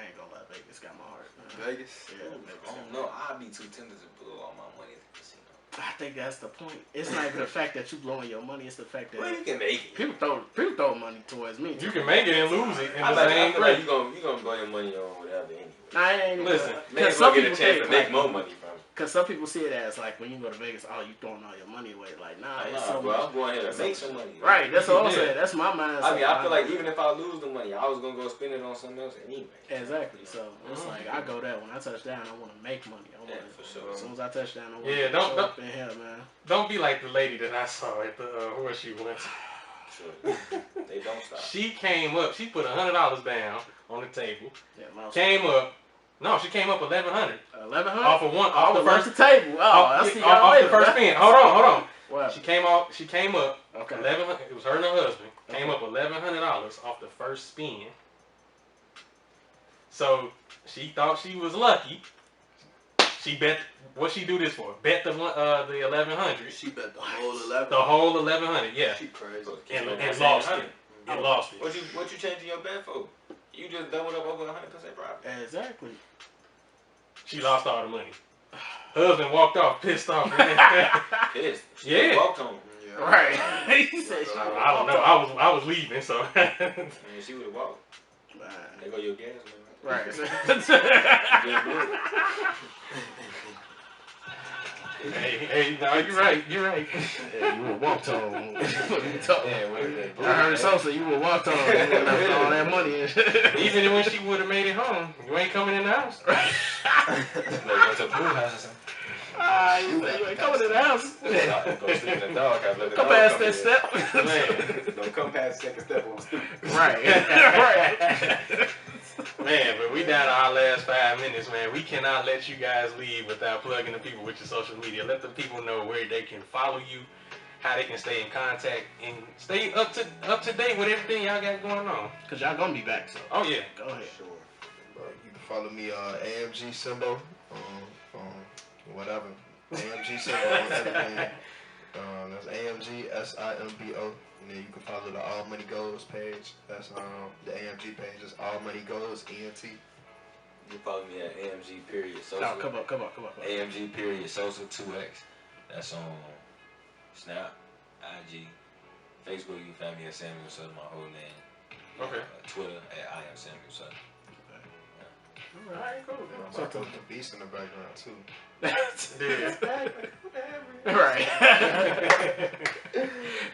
Speaker 1: Vegas got my heart.
Speaker 3: Vegas?
Speaker 1: Yeah,
Speaker 4: I
Speaker 1: Vegas.
Speaker 4: don't know. I'd be too tempted to blow all my money at the casino.
Speaker 1: I think that's the point. It's not even the fact that you blowing your money. It's the fact that
Speaker 4: Well, you can make it.
Speaker 1: people throw money towards me.
Speaker 2: You can make it and lose it in
Speaker 4: I
Speaker 2: the same
Speaker 4: feel like
Speaker 2: breath.
Speaker 4: you gonna blow your money on whatever anyway.
Speaker 1: I ain't
Speaker 2: Listen,
Speaker 4: Maybe
Speaker 1: some
Speaker 4: we'll get a
Speaker 1: people
Speaker 4: chance
Speaker 1: think,
Speaker 4: to make
Speaker 1: like,
Speaker 4: more money from it.
Speaker 1: Because some people see it as like when you go to Vegas, oh, you throwing all your money away. Like, nah, it's so
Speaker 4: bro,
Speaker 1: much.
Speaker 4: I'm going here to make some money.
Speaker 1: Right, that's what I'm
Speaker 2: Yeah.
Speaker 1: saying. That's my mindset.
Speaker 4: I mean, I feel like even if I lose the money, I was gonna go spend it on something else anyway.
Speaker 1: Exactly. So it's like I go there when I touch down, I want to make money. I want
Speaker 4: Yeah, for sure.
Speaker 1: As soon as I touch down, I want
Speaker 2: Yeah,
Speaker 1: to
Speaker 2: don't-
Speaker 1: show up in here, man.
Speaker 2: Don't be like the lady that I saw at the horseshoe once.
Speaker 4: Sure. They don't stop.
Speaker 2: She came up. She put $100 down on the table.
Speaker 1: Yeah, mouse.
Speaker 2: Came up. No, she came up 1,100
Speaker 1: $1,100
Speaker 2: off of one. Off the
Speaker 1: first
Speaker 2: first.
Speaker 1: table. Oh,
Speaker 2: Off,
Speaker 1: I see
Speaker 2: off
Speaker 1: y'all
Speaker 2: the
Speaker 1: later.
Speaker 2: first spin. Hold on.
Speaker 1: What?
Speaker 2: She came up.
Speaker 1: Okay.
Speaker 2: 1,100. It was her and her husband. Came
Speaker 1: Okay.
Speaker 2: up $1,100 off the first spin. So she thought she was lucky. She bet. What she do this for? Bet the 1,100.
Speaker 3: She bet the whole 11.
Speaker 2: The whole 1,100. Yeah.
Speaker 3: She crazy.
Speaker 2: And lost it. And lost it.
Speaker 4: What you changing your bet for? You just doubled up over 100% profit.
Speaker 1: Exactly.
Speaker 2: She lost all the money. Husband walked off, pissed off.
Speaker 4: Pissed. She
Speaker 2: Yeah.
Speaker 4: walked home.
Speaker 3: Yeah.
Speaker 1: Right. He said,
Speaker 2: I don't know. I was leaving, so.
Speaker 4: Man, she would have walked.
Speaker 1: Man.
Speaker 4: There go your gas, man.
Speaker 1: Right.
Speaker 4: You didn't do it.
Speaker 2: hey, no, you're right.
Speaker 1: Yeah, you would walk home.
Speaker 4: Yeah, what is that?
Speaker 1: I heard Sosa, you would walk home. You would have left all that money.
Speaker 2: Even when she would have made it home, you ain't coming in the house.
Speaker 4: Like, went to the pool house or something.
Speaker 1: You ain't coming to the house.
Speaker 4: Go sleep in the dog house. Let the
Speaker 1: Come
Speaker 4: dog
Speaker 1: past
Speaker 4: come
Speaker 1: that
Speaker 4: in.
Speaker 1: step.
Speaker 2: Man,
Speaker 4: Don't come past the second step on the stoop.
Speaker 1: Right. Right.
Speaker 2: man, but we down to our last 5 minutes, man. We cannot let you guys leave without plugging the people with your social media. Let the people know where they can follow you, how they can stay in contact, and stay up to date with everything y'all got going on.
Speaker 1: Because y'all going to be back, so.
Speaker 2: Oh, yeah.
Speaker 1: Go ahead.
Speaker 3: Sure. You can follow me on AMG Simbo whatever. AMG Simbo on everything. That's AMG SIMBO. And then you can follow the All Money Goes page. That's the AMG page. Is All Money Goes ENT.
Speaker 4: You can follow me at AMG period Sosa.
Speaker 1: No, come on.
Speaker 4: AMG period Sosa 2X. That's on Snap, IG, Facebook. You can find me at Samuel Sutton, my whole name.
Speaker 2: Okay.
Speaker 4: Twitter at I am Samuel Sutton.
Speaker 2: Alright, cool.
Speaker 3: So I put the beast in the background too.
Speaker 1: Right.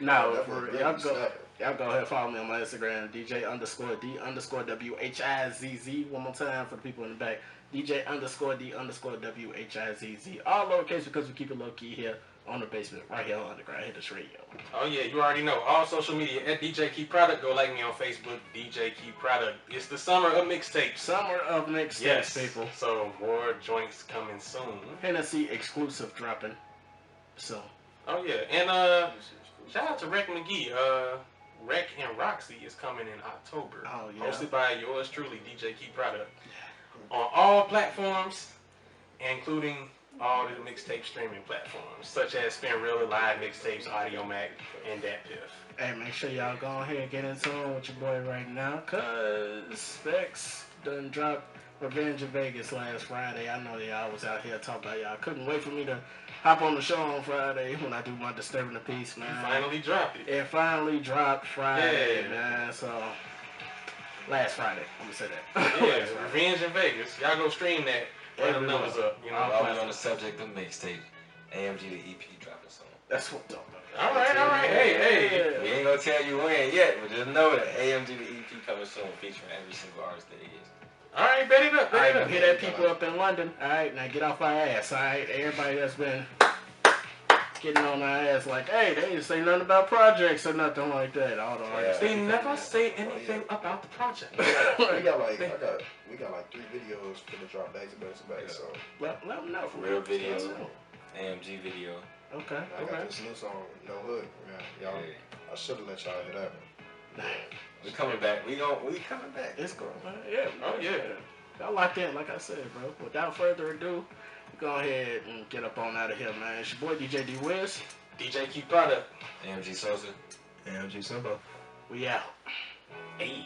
Speaker 1: No, y'all go ahead and follow me on my Instagram, DJ_D_WHIZZ. One more time for the people in the back. DJ_D_WHIZZ. All lowercase because we keep it low key here on the basement, right here on Undergroundhittas Radio.
Speaker 2: Oh yeah, you already know. All social media at DJ Key Product. Go like me on Facebook, DJ Key Product. It's the summer of mixtapes.
Speaker 1: Summer of mixtapes, people.
Speaker 2: So more joints coming soon.
Speaker 1: Hennessy exclusive dropping soon.
Speaker 2: Oh yeah, and shout out to Rec McGee. Rec and Roxy is coming in October.
Speaker 1: Oh yeah.
Speaker 2: Hosted by yours truly, DJ Key Product. On all platforms, including all the mixtape streaming platforms, such as Spin Real, Live Mixtapes, Audio Mac, and Dat Piff.
Speaker 1: Hey, make sure y'all go ahead and get in tune with your boy right now, cause Specs done dropped Revenge in Vegas last Friday. I know y'all was out here talking about y'all. Couldn't wait for me to hop on the show on Friday when I do my Disturbing the Peace, man.
Speaker 2: You finally dropped it.
Speaker 1: It finally dropped Friday, man. So last Friday, I'm gonna say that.
Speaker 2: Yeah, Revenge in Vegas. Y'all go stream that. Run them numbers up. You know,
Speaker 4: while we're on the subject of mixtape, AMG the EP dropping soon.
Speaker 1: That's what I'm talking about.
Speaker 2: All right. Hey.
Speaker 4: We ain't gonna tell you when yet, but just know that AMG the EP coming soon, featuring every single artist that it is.
Speaker 2: All right, bet it up.
Speaker 1: All right, hit that people up in London. All right, now get off our ass. All right, everybody that's been getting on our ass like, hey, they didn't say nothing about projects or nothing like that. All the artists.
Speaker 2: They never say anything about the project.
Speaker 3: We got like 3 videos for the drop back to back. So
Speaker 1: let them know.
Speaker 4: Real video, AMG video.
Speaker 1: Okay.
Speaker 3: I got this new song, No Hood. Y'all, I should have let y'all hear that one.
Speaker 4: We coming back. We coming back.
Speaker 1: It's going, man. Yeah.
Speaker 2: Oh yeah.
Speaker 1: Y'all locked in, like I said, bro. Without further ado, go ahead and get up on out of here, man. It's your boy DJ D Wiz.
Speaker 2: DJ Key Product.
Speaker 4: AMG Sosa.
Speaker 3: AMG Simbo.
Speaker 1: We out. Hey.